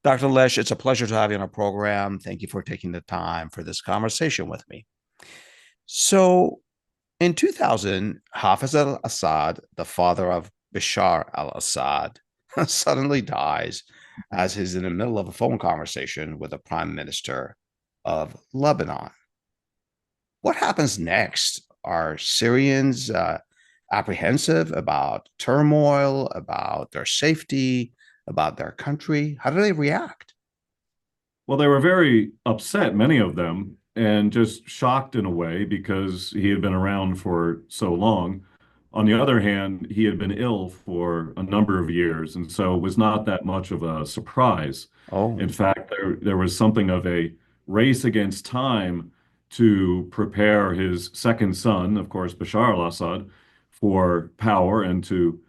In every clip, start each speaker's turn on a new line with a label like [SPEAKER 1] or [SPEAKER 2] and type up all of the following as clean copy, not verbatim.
[SPEAKER 1] Dr. Lesch, it's a pleasure to have you on our program. Thank you for taking the time for this conversation with me. So, in 2000, Hafez al-Assad, the father of Bashar al-Assad, suddenly dies as he's in the middle of a phone conversation with the prime minister of Lebanon. What happens next? Are Syrians apprehensive about turmoil, about their safety, about their country? How do they react?
[SPEAKER 2] Well, they were very upset, many of them, and just shocked in a way because he had been around for so long. On the other hand, he had been ill for a number of years, and so it was not that much of a surprise.
[SPEAKER 1] Oh,
[SPEAKER 2] In fact, there was something of a race against time to prepare his second son, of course, Bashar al-Assad, for power and to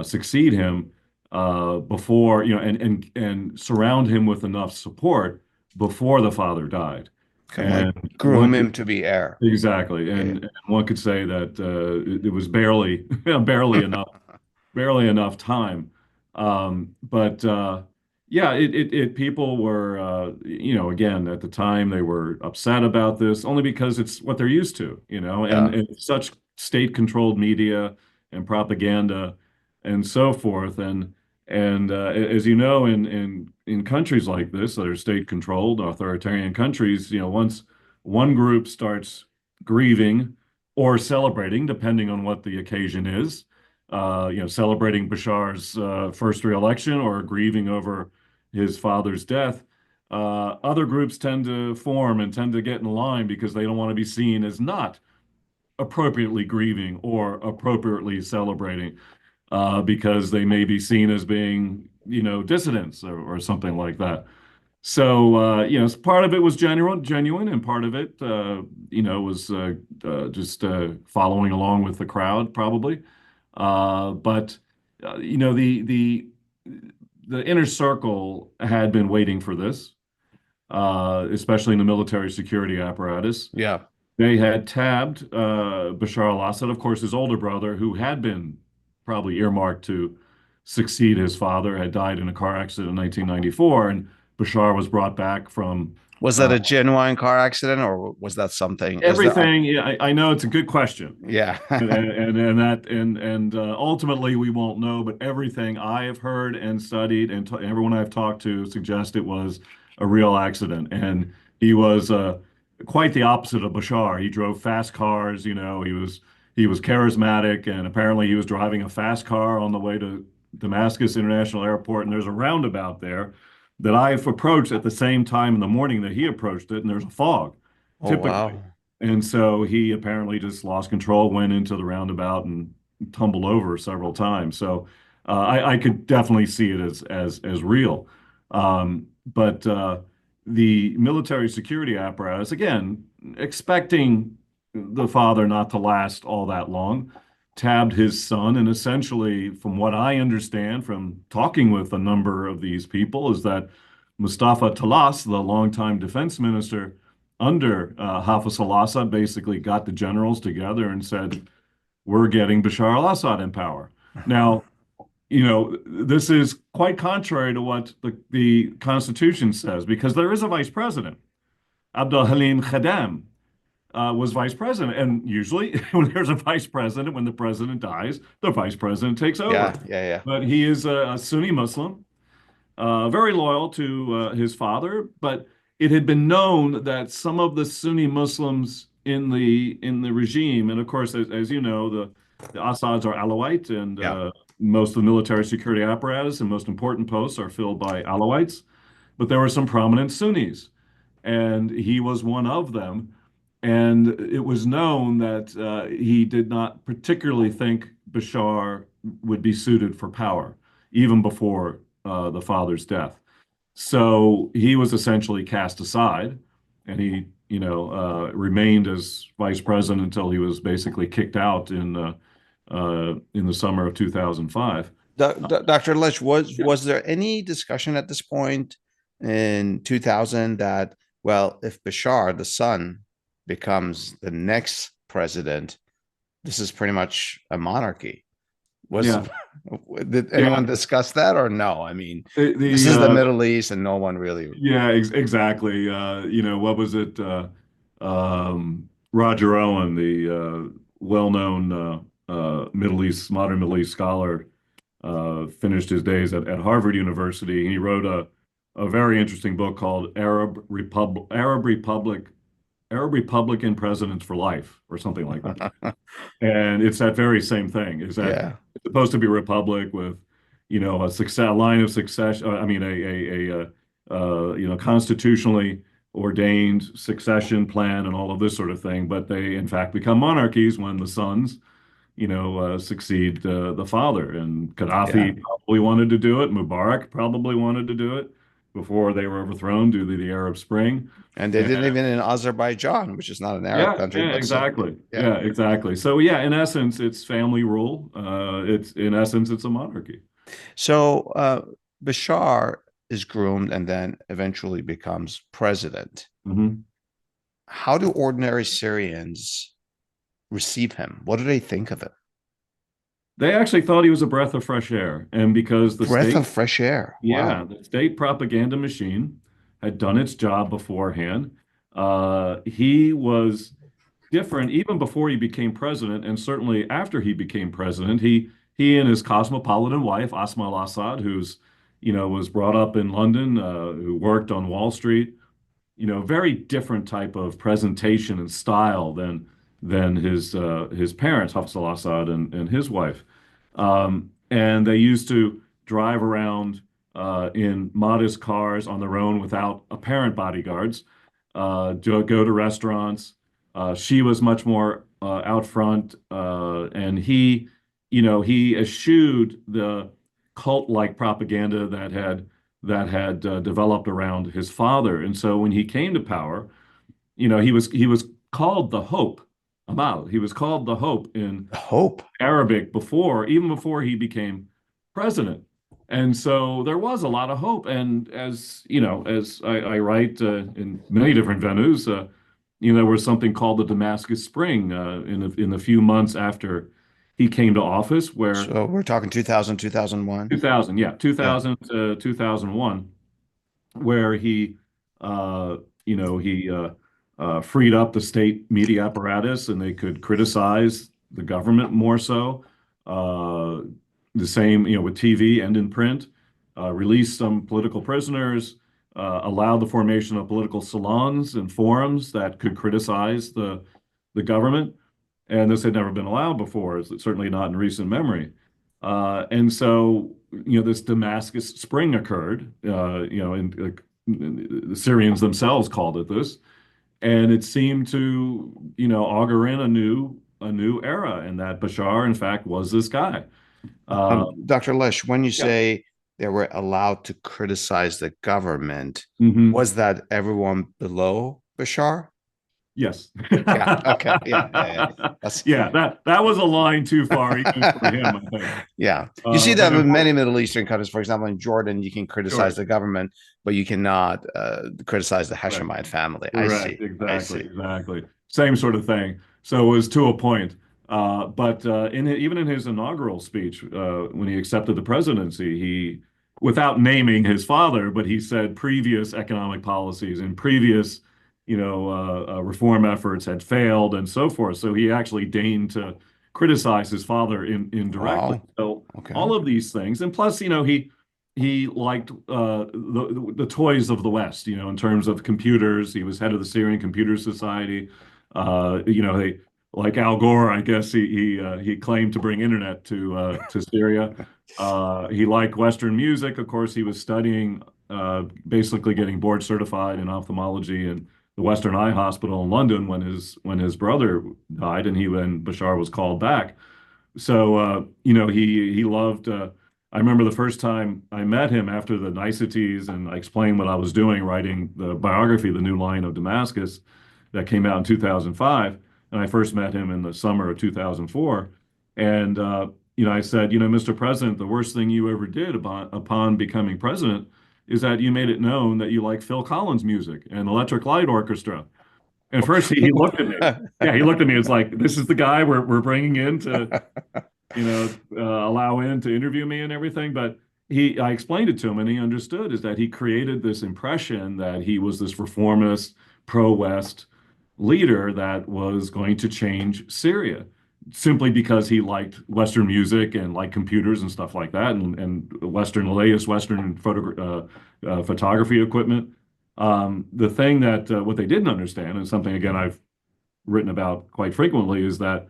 [SPEAKER 2] succeed him before, and surround him with enough support before the father died.
[SPEAKER 1] kind of like
[SPEAKER 2] And
[SPEAKER 1] groom
[SPEAKER 2] one
[SPEAKER 1] him
[SPEAKER 2] could
[SPEAKER 1] to be heir.
[SPEAKER 2] exactly,
[SPEAKER 1] Yeah.
[SPEAKER 2] and one could say that it was barely, barely enough time. But yeah, it people were, again, at the time they were upset about this only because it's what they're used to,
[SPEAKER 1] Yeah.
[SPEAKER 2] and such state-controlled media and propaganda and so forth. And as you know, in countries like this that are state-controlled, authoritarian countries, once one group starts grieving or celebrating, depending on what the occasion is, celebrating Bashar's first reelection or grieving over his father's death, other groups tend to form and tend to get in line because they don't want to be seen as not appropriately grieving or appropriately celebrating, because they may be seen as being, dissidents or something like that. So, part of it was genuine, and part of it, was just following along with the crowd, probably. But the inner circle had been waiting for this, especially in the military security apparatus.
[SPEAKER 1] Yeah.
[SPEAKER 2] They had tabbed Bashar al-Assad, of course, his older brother, who had been probably earmarked to succeed his father, had died in a car accident in 1994, and Bashar was brought back from
[SPEAKER 1] Was that
[SPEAKER 2] uh,
[SPEAKER 1] a genuine car accident or was that something? Is there?
[SPEAKER 2] everything. Yeah, I know it's a good question,
[SPEAKER 1] Yeah.
[SPEAKER 2] and ultimately we won't know, but everything I have heard and studied and everyone I've talked to suggests it was a real accident, and he was quite the opposite of Bashar. He drove fast cars, he was charismatic, and apparently he was driving a fast car on the way to Damascus International Airport, and there's a roundabout there that I've approached at the same time in the morning that he approached it, and there's a fog,
[SPEAKER 1] Oh,
[SPEAKER 2] typically.
[SPEAKER 1] wow.
[SPEAKER 2] And so he apparently just lost control, went into the roundabout, and tumbled over several times. So I could definitely see it as real. But the military security apparatus, again, expecting the father not to last all that long, tabbed his son. And essentially, from what I understand from talking with a number of these people, is that Mustafa Talas, the longtime defense minister under Hafez al-Assad, basically got the generals together and said, "We're getting Bashar al-Assad in power." Now, this is quite contrary to what the Constitution says, because there is a vice president. Abdul Halim Khadem was vice president. And usually, when there's a vice president, when the president dies, the vice president takes over.
[SPEAKER 1] Yeah, yeah, yeah.
[SPEAKER 2] But he is a Sunni Muslim, very loyal to his father, but it had been known that some of the Sunni Muslims in the regime, and of course, as you know, the Assads are Alawite, and
[SPEAKER 1] Yeah.
[SPEAKER 2] most of the military security apparatus and most important posts are filled by Alawites, but there were some prominent Sunnis, and he was one of them. And it was known that he did not particularly think Bashar would be suited for power, even before the father's death. So he was essentially cast aside, and he, remained as vice president until he was basically kicked out in the summer of 2005.
[SPEAKER 1] Dr. Lesch, was
[SPEAKER 2] Yeah.
[SPEAKER 1] was there any discussion at this point in 2000 that, well, if Bashar, the son, becomes the next president, this is pretty much a monarchy? Was
[SPEAKER 2] Yeah.
[SPEAKER 1] Did anyone
[SPEAKER 2] Yeah,
[SPEAKER 1] discuss that or no? I mean, this
[SPEAKER 2] the
[SPEAKER 1] is the Middle East and no one really.
[SPEAKER 2] yeah, exactly. What was it? Roger Owen, the well-known modern Middle East scholar, finished his days at Harvard University. He wrote a very interesting book called Arab Republican Presidents for Life, or something like that. And it's that very same thing, is that
[SPEAKER 1] Yeah,
[SPEAKER 2] it's supposed to be a republic with, a line of succession. I mean, constitutionally ordained succession plan and all of this sort of thing. But they, in fact, become monarchies when the sons, succeed the father. And
[SPEAKER 1] yeah.
[SPEAKER 2] Gaddafi probably wanted to do it. Mubarak probably wanted to do it before they were overthrown due to the Arab Spring.
[SPEAKER 1] And they didn't even in Azerbaijan, which is not an Arab
[SPEAKER 2] Yeah,
[SPEAKER 1] country,
[SPEAKER 2] yeah,
[SPEAKER 1] but so
[SPEAKER 2] exactly.
[SPEAKER 1] yeah.
[SPEAKER 2] Yeah, exactly. So yeah, in essence, it's family rule. It's in essence, it's a monarchy.
[SPEAKER 1] So Bashar is groomed and then eventually becomes president.
[SPEAKER 2] Hmm.
[SPEAKER 1] How do ordinary Syrians receive him? What do they think of him?
[SPEAKER 2] They actually thought he was a breath of fresh air, and because
[SPEAKER 1] Breath of fresh air. Wow.
[SPEAKER 2] the state propaganda machine had done its job beforehand. He was different even before he became president, and certainly after he became president. He and his cosmopolitan wife, Asma al-Assad, was brought up in London, who worked on Wall Street, very different type of presentation and style than his parents, Hafez al-Assad and his wife. And they used to drive around in modest cars on their own without apparent bodyguards, go to restaurants. She was much more out front, and he eschewed the cult-like propaganda that had developed around his father. And so when he came to power, he was called the Hope, Amal. He was called the Hope in
[SPEAKER 1] Hope.
[SPEAKER 2] Arabic even before he became president. And so there was a lot of hope. And as I write in many different venues, there was something called the Damascus Spring in the few months after he came to office, where
[SPEAKER 1] So we're talking 2000, 2001.
[SPEAKER 2] 2000, yeah,
[SPEAKER 1] Yeah.
[SPEAKER 2] 2000 to 2001, where he freed up the state media apparatus and they could criticize the government more so. Uh, the same, with TV and in print, released some political prisoners, allowed the formation of political salons and forums that could criticize the government. And this had never been allowed before, certainly not in recent memory. And so, this Damascus Spring occurred, and the Syrians themselves called it this, and it seemed to, augur in a new era, and that Bashar, in fact, was this guy.
[SPEAKER 1] Dr. Lesch, when you
[SPEAKER 2] Yeah.
[SPEAKER 1] say they were allowed to criticize the government,
[SPEAKER 2] Hmm.
[SPEAKER 1] was that everyone below Bashar?
[SPEAKER 2] Yes.
[SPEAKER 1] Yeah. Okay. Yeah. Yeah. Yeah. That's
[SPEAKER 2] Yeah, that was a line too far even for him, I think.
[SPEAKER 1] yeah. You see
[SPEAKER 2] But
[SPEAKER 1] that
[SPEAKER 2] of
[SPEAKER 1] in
[SPEAKER 2] course,
[SPEAKER 1] many Middle Eastern countries. For example, in Jordan, you can criticize
[SPEAKER 2] sure.
[SPEAKER 1] the government, but you cannot criticize the
[SPEAKER 2] Correct.
[SPEAKER 1] Hashemite family. I
[SPEAKER 2] Correct.
[SPEAKER 1] see. I
[SPEAKER 2] Exactly.
[SPEAKER 1] see.
[SPEAKER 2] Exactly. Same sort of thing. So it was to a point. But even in his inaugural speech, when he accepted the presidency, without naming his father, but he said previous economic policies and previous, reform efforts had failed and so forth. So he actually deigned to criticize his father indirectly.
[SPEAKER 1] Wow.
[SPEAKER 2] So
[SPEAKER 1] Okay.
[SPEAKER 2] all of these things, and plus, he liked the toys of the West, in terms of computers. He was head of the Syrian Computer Society. They, like Al Gore, I guess he claimed to bring internet to Syria. He liked Western music. Of course, he was studying, basically getting board certified in ophthalmology in the Western Eye Hospital in London when his brother died, and when Bashar was called back. So he loved. I remember the first time I met him after the niceties, and I explained what I was doing, writing the biography, The New Lion of Damascus, that came out in 2005. And I first met him in the summer of 2004. And I said, Mr. President, the worst thing you ever did upon becoming president is that you made it known that you like Phil Collins music and Electric Light Orchestra. And first he looked at me. Yeah, he looked at me. It's like, this is the guy we're bringing in allow in to interview me and everything. But I explained it to him, and he understood is that he created this impression that he was this reformist, pro-West leader that was going to change Syria simply because he liked Western music and liked computers and stuff like that, and latest Western photography equipment. The thing that what they didn't understand, and something again I've written about quite frequently, is that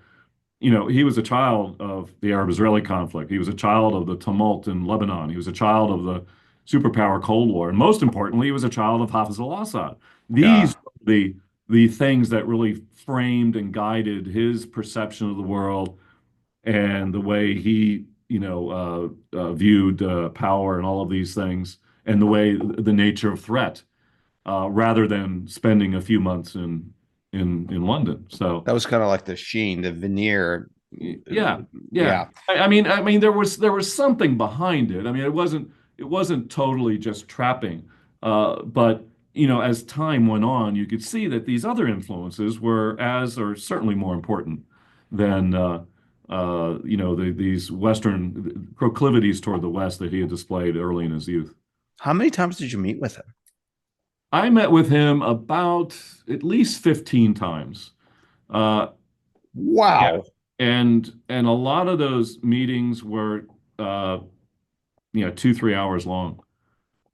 [SPEAKER 2] he was a child of the Arab-Israeli conflict. He was a child of the tumult in Lebanon. He was a child of the superpower Cold War. And most importantly, he was a child of Hafez al-Assad.
[SPEAKER 1] Yeah.
[SPEAKER 2] These were the things that really framed and guided his perception of the world and the way he, viewed power and all of these things, and the nature of threat, rather than spending a few months in London. So.
[SPEAKER 1] That was kind of like the sheen, the veneer.
[SPEAKER 2] Yeah, yeah.
[SPEAKER 1] Yeah.
[SPEAKER 2] I mean, there was something behind it. I mean, it wasn't totally just trapping. But as time went on, you could see that these other influences were as, or certainly more important than these Western proclivities toward the West that he had displayed early in his youth.
[SPEAKER 1] How many times did you meet with him?
[SPEAKER 2] I met with him about at least 15 times. Uh, yeah.
[SPEAKER 1] Wow.
[SPEAKER 2] And a lot of those meetings were 2, 3 hours long.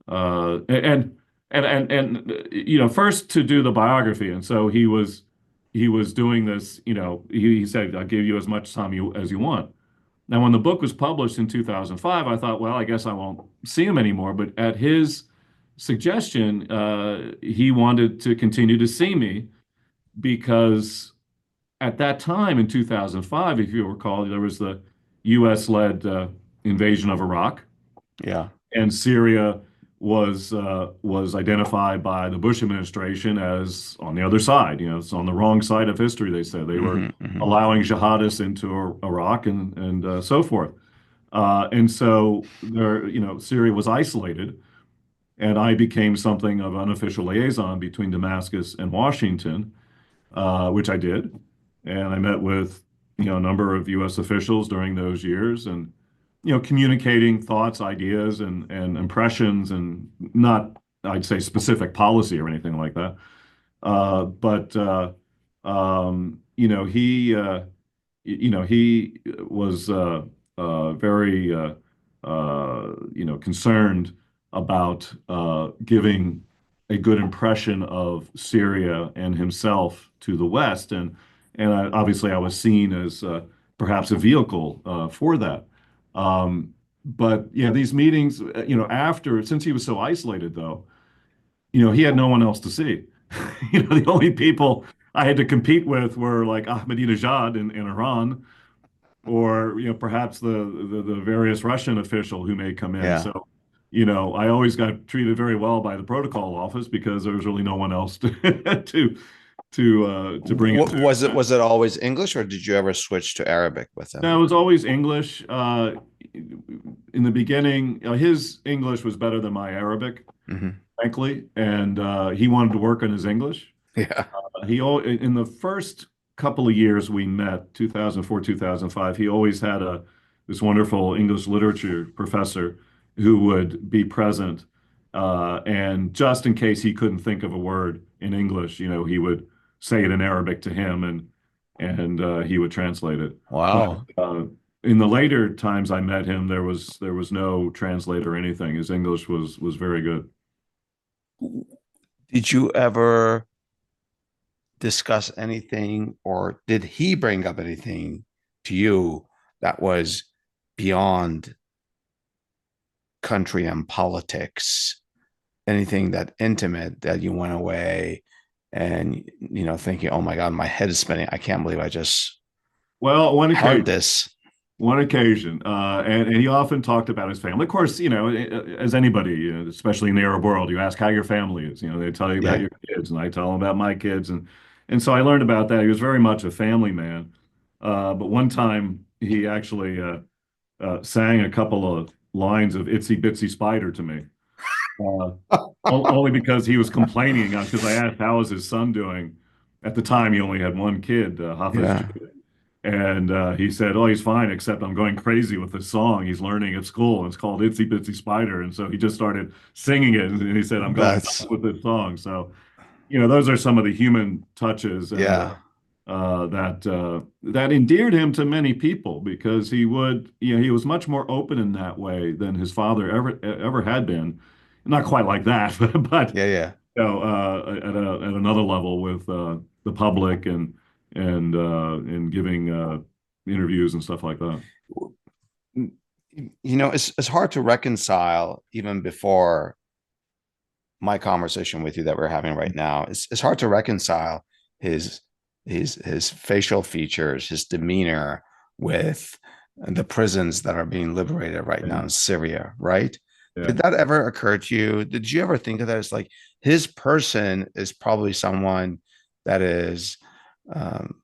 [SPEAKER 2] And first to do the biography, and so he was doing this. He said, "I'll give you as much time as you want." Now, when the book was published in 2005, I thought, well, I guess I won't see him anymore. But at his suggestion, he wanted to continue to see me because at that time in 2005, if you recall, there was the U.S.-led invasion of Iraq,
[SPEAKER 1] Yeah.
[SPEAKER 2] and Syria was identified by the Bush administration as on the other side. It's on the wrong side of history. They said they were
[SPEAKER 1] Hmm.
[SPEAKER 2] allowing jihadists into Iraq and so forth. And so Syria was isolated, and I became something of an unofficial liaison between Damascus and Washington, which I did. And I met with, a number of U.S. officials during those years and, communicating thoughts, ideas, and impressions, and not, I'd say, specific policy or anything like that. But he was very, concerned about giving a good impression of Syria and himself to the West, and obviously I was seen as perhaps a vehicle for that. But yeah, these meetings, since he was so isolated, though, he had no one else to see. The only people I had to compete with were like Ahmadinejad in Iran, or perhaps the various Russian official who may come in.
[SPEAKER 1] Yeah.
[SPEAKER 2] So, I always got treated very well by the protocol office because there was really no one else to to bring it to.
[SPEAKER 1] Was it always English, or did you ever switch to Arabic with him?
[SPEAKER 2] No, it was always English. In the beginning, his English was better than my Arabic,
[SPEAKER 1] Hmm.
[SPEAKER 2] frankly, and he wanted to work on his English.
[SPEAKER 1] Yeah.
[SPEAKER 2] In the first couple of years we met, 2004, 2005, he always had this wonderful English literature professor who would be present. And just in case he couldn't think of a word in English, he would say it in Arabic to him, and he would translate it. But
[SPEAKER 1] Wow.
[SPEAKER 2] in the later times I met him, there was no translator or anything. His English was very good.
[SPEAKER 1] Did you ever discuss anything, or did he bring up anything to you that was beyond country and politics? Anything that intimate that you went away and thinking, oh my God, my head is spinning. I can't believe I just
[SPEAKER 2] Well, one
[SPEAKER 1] heard
[SPEAKER 2] occasion.
[SPEAKER 1] this.
[SPEAKER 2] One occasion, and he often talked about his family. Of course, as anybody, especially in the Arab world, you ask how your family is. They tell you about
[SPEAKER 1] Yeah.
[SPEAKER 2] your kids, and I tell them about my kids, and so I learned about that. He was very much a family man. But one time, he actually sang a couple of lines of "Itsy Bitsy Spider" to me, uh, only because he was complaining. Because I asked how was his son doing. At the time, he only had one kid, Hafez.
[SPEAKER 1] Yeah.
[SPEAKER 2] And he said, "Oh, he's fine, except I'm going crazy with this song he's learning at school. And it's called Itsy Bitsy Spider." And so he just started singing it. And he said, "I'm going nuts
[SPEAKER 1] That's
[SPEAKER 2] with this song." So, those are some of the human touches and
[SPEAKER 1] yeah,
[SPEAKER 2] that endeared him to many people because he was much more open in that way than his father ever had been. Not quite like that, but
[SPEAKER 1] yeah, yeah.
[SPEAKER 2] at another level with the public and giving interviews and stuff like that.
[SPEAKER 1] It's hard to reconcile even before my conversation with you that we're having right now. It's hard to reconcile his his facial features, his demeanor with the prisons that are being liberated right now
[SPEAKER 2] Yeah,
[SPEAKER 1] in Syria, right?
[SPEAKER 2] yeah.
[SPEAKER 1] Did that ever occur to you? Did you ever think of that as like his person is probably someone that is um,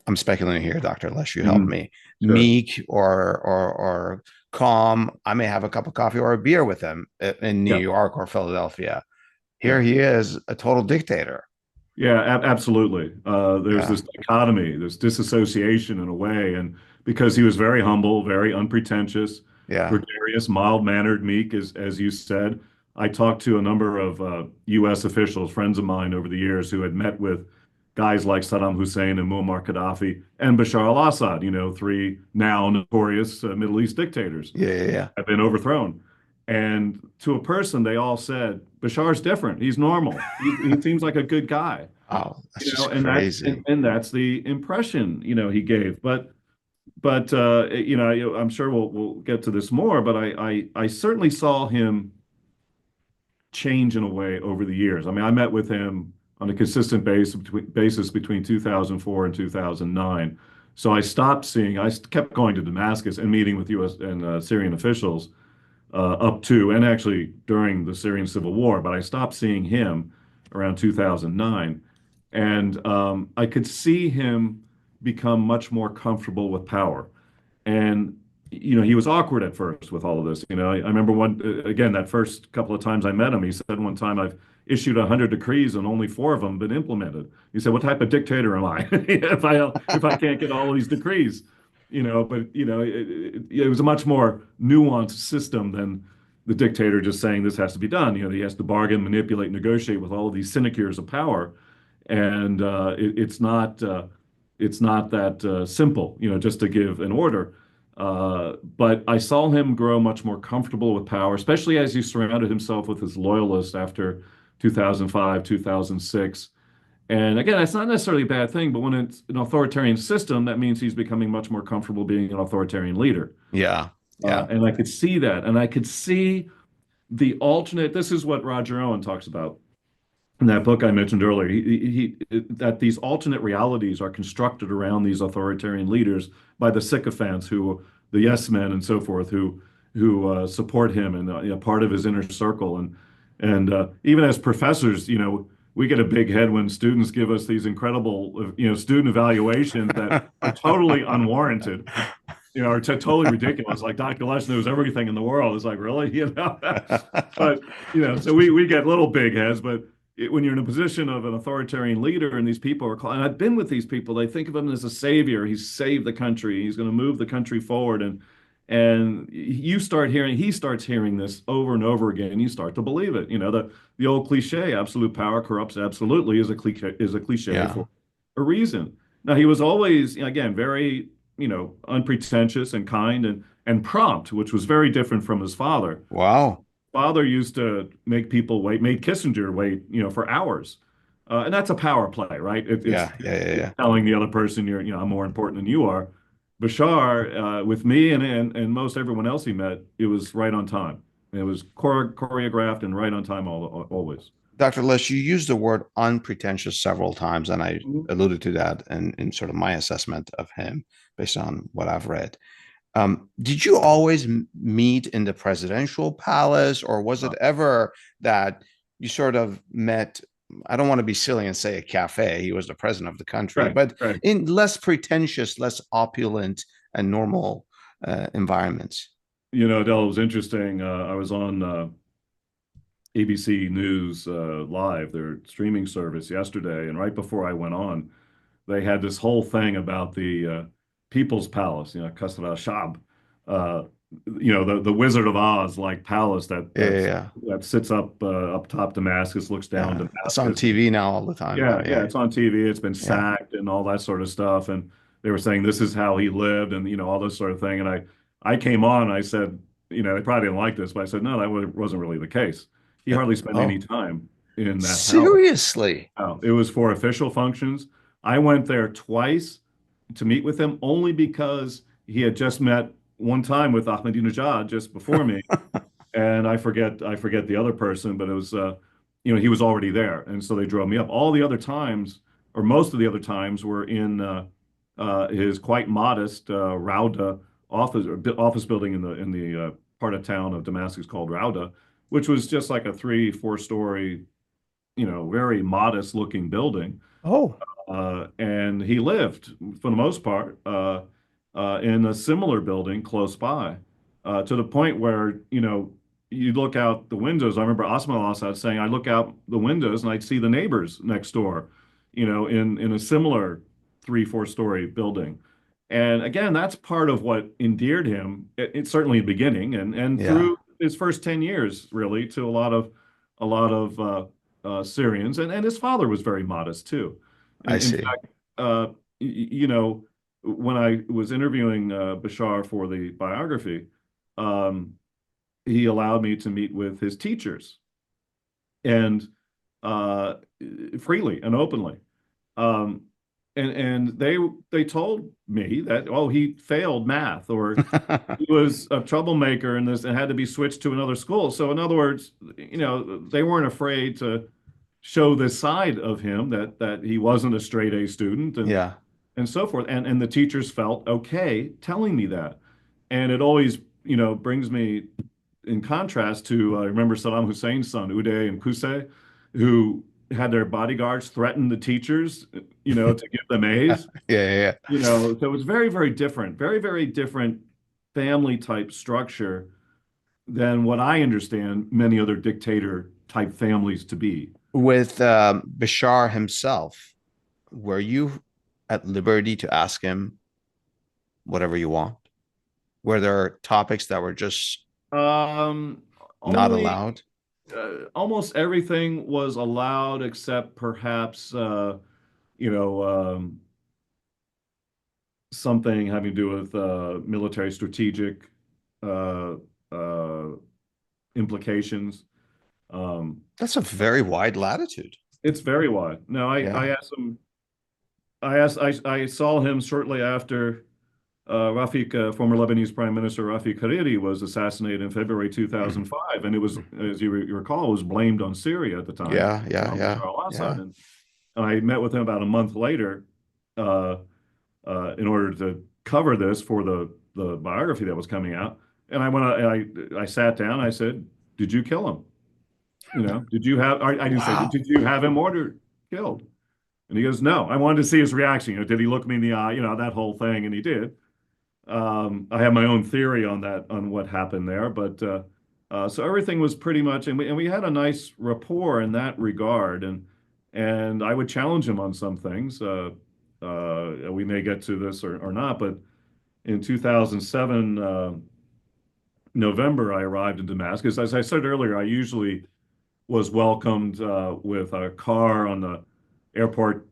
[SPEAKER 1] I'm speculating here, Dr. Lesch, you help
[SPEAKER 2] Mhm.
[SPEAKER 1] me.
[SPEAKER 2] Sure.
[SPEAKER 1] Meek or calm. I may have a cup of coffee or a beer with him in New
[SPEAKER 2] Yeah.
[SPEAKER 1] York or Philadelphia. Here
[SPEAKER 2] Yeah.
[SPEAKER 1] he is, a total dictator.
[SPEAKER 2] Yeah, absolutely. There's
[SPEAKER 1] Yeah,
[SPEAKER 2] this dichotomy, this disassociation in a way, and because he was very humble, very unpretentious,
[SPEAKER 1] yeah,
[SPEAKER 2] gregarious, mild-mannered, meek, as you said. I talked to a number of U.S. officials, friends of mine over the years, who had met with guys like Saddam Hussein and Muammar Gaddafi and Bashar al-Assad, three now notorious Middle East dictators
[SPEAKER 1] yeah, yeah, yeah.
[SPEAKER 2] have been overthrown. And to a person, they all said, Bashar's different. He's normal. He seems like a good guy,
[SPEAKER 1] Oh, that's just
[SPEAKER 2] and
[SPEAKER 1] crazy.
[SPEAKER 2] that's the impression, he gave. But I'm sure we'll get to this more, but I certainly saw him change in a way over the years. I mean, I met with him on a consistent basis between 2004 and 2009. So I kept going to Damascus and meeting with U.S. and Syrian officials up to and actually during the Syrian civil war, but I stopped seeing him around 2009. And I could see him become much more comfortable with power. And, he was awkward at first with all of this. I remember again, that first couple of times I met him, he said one time, "I've issued 100 decrees and only four of them been implemented." He said, "What type of dictator am I if I can't get all of these decrees?" But it was a much more nuanced system than the dictator just saying this has to be done. He has to bargain, manipulate, negotiate with all of these sinecures of power, and it's not that simple, just to give an order. But I saw him grow much more comfortable with power, especially as he surrounded himself with his loyalists after 2005, 2006. And again, it's not necessarily a bad thing, but when it's an authoritarian system, that means he's becoming much more comfortable being an authoritarian leader.
[SPEAKER 1] Yeah, yeah,
[SPEAKER 2] And I could see that. And I could see the alternate. This is what Roger Owen talks about in that book I mentioned earlier. That these alternate realities are constructed around these authoritarian leaders by the sycophants, the yes men and so forth, who support him and part of his inner circle. And even as professors, we get a big head when students give us these incredible, student evaluations that are totally unwarranted, are totally ridiculous. Like Dr. Lesch knows everything in the world. It's like, really? But, so we get little big heads, but when you're in a position of an authoritarian leader and these people and I've been with these people, they think of him as a savior. He's saved the country. He's going to move the country forward. And he starts hearing this over and over again. And you start to believe it. The old cliche, absolute power corrupts absolutely is a cliche
[SPEAKER 1] yeah.
[SPEAKER 2] for a reason. Now, he was always, again, very, unpretentious and kind and prompt, which was very different from his father.
[SPEAKER 1] Wow.
[SPEAKER 2] Father used to make people wait, made Kissinger wait, for hours. And that's a power play, right?
[SPEAKER 1] Yeah, yeah, yeah,
[SPEAKER 2] It's
[SPEAKER 1] yeah.
[SPEAKER 2] telling the other person I'm more important than you are. Bashar, with me and most everyone else he met, it was right on time. It was choreographed and right on time always.
[SPEAKER 1] Dr. Lish, you used the word unpretentious several times, and I
[SPEAKER 2] Mhm.
[SPEAKER 1] alluded to that in sort of my assessment of him based on what I've read. Did you always meet in the presidential palace, or was it ever that you sort of met? I don't want to be silly and say a cafe. He was the president of the country,
[SPEAKER 2] Right,
[SPEAKER 1] but
[SPEAKER 2] right.
[SPEAKER 1] in less pretentious, less opulent, and normal environments.
[SPEAKER 2] Adele, it was interesting. I was on ABC News Live, their streaming service yesterday, and right before I went on, they had this whole thing about the People's Palace, Qasr al-Shab, uh, the Wizard of Oz like palace
[SPEAKER 1] Yeah, yeah, yeah.
[SPEAKER 2] that sits up top Damascus, looks down
[SPEAKER 1] Yeah. It's on
[SPEAKER 2] Damascus.
[SPEAKER 1] TV now all the time.
[SPEAKER 2] Yeah,
[SPEAKER 1] Yeah,
[SPEAKER 2] yeah,
[SPEAKER 1] yeah,
[SPEAKER 2] it's on TV. It's been
[SPEAKER 1] yeah.
[SPEAKER 2] sacked and all that sort of stuff. And they were saying this is how he lived and all this sort of thing. And I came on, and I said, they probably didn't like this, but I said, no, wasn't really the case. He hardly spent any
[SPEAKER 1] Oh,
[SPEAKER 2] time in that palace.
[SPEAKER 1] seriously?
[SPEAKER 2] Oh, it was for official functions. I went there twice to meet with him only because he had just met one time with Ahmadinejad just before me, and I forget the other person, but it was he was already there, and so they drove me up. All the other times, or most of the other times, were in his quite modest Rauda office building in the part of town of Damascus called Rauda, which was just like a 3, 4 story, very modest looking building.
[SPEAKER 1] Oh,
[SPEAKER 2] And he lived, for the most part, in a similar building close by, to the point where, you look out the windows. I remember Osman al-Assad saying, I look out the windows and I'd see the neighbors next door, in a similar 3, 4 story building. And again, that's part of what endeared him, it's certainly the beginning and
[SPEAKER 1] yeah.
[SPEAKER 2] through his first 10 years, really, to a lot of Syrians, and his father was very modest too.
[SPEAKER 1] I
[SPEAKER 2] In
[SPEAKER 1] see.
[SPEAKER 2] fact, when I was interviewing Bashar for the biography, um, he allowed me to meet with his teachers and uh, freely and openly. Um, and they told me that, oh, he failed math, or he was a troublemaker in this and had to be switched to another school. So in other words, they weren't afraid to show this side of him, that he wasn't a straight A student
[SPEAKER 1] Yeah.
[SPEAKER 2] and so forth. And the teachers felt okay telling me that. And it always, brings me in contrast to, remember Saddam Hussein's son, Uday and Qusay, who had their bodyguards threaten the teachers, to give them
[SPEAKER 1] Yeah,
[SPEAKER 2] A's.
[SPEAKER 1] yeah,
[SPEAKER 2] So it was very, very different, very, very different family type structure than what I understand many other dictator type families to be.
[SPEAKER 1] with Bashar himself, were you at liberty to ask him whatever you want? Were there topics that were just
[SPEAKER 2] Um,
[SPEAKER 1] not
[SPEAKER 2] only
[SPEAKER 1] allowed?
[SPEAKER 2] almost everything was allowed except perhaps you know um, something having to do with military strategic uh, uh, implications. Um,
[SPEAKER 1] That's a very wide latitude.
[SPEAKER 2] it's very wide. Now, I
[SPEAKER 1] Yeah.
[SPEAKER 2] asked him. I saw him shortly after former Lebanese Prime Minister Rafiq Hariri was assassinated in February
[SPEAKER 1] Mhm.
[SPEAKER 2] 2005, and it was, as you recall, it was blamed on Syria at the time,
[SPEAKER 1] Yeah, yeah,
[SPEAKER 2] Bashar
[SPEAKER 1] yeah,
[SPEAKER 2] al-Assad.
[SPEAKER 1] yeah.
[SPEAKER 2] And I met with him about a month later uh, in order to cover this for the biography that was coming out. And I sat down. I said, "Did you kill him? Did you have?" I didn't say,
[SPEAKER 1] Wow.
[SPEAKER 2] "Did you have him ordered killed?" And he goes, "No." I wanted to see his reaction. Did he look me in the eye? That whole thing, and he did. I have my own theory on that, on what happened there, but so everything was pretty much, and we had a nice rapport in that regard, and I would challenge him on some things. We may get to this or not, but in 2007, November, I arrived in Damascus. As I said earlier, I usually was welcomed with a car on the airport,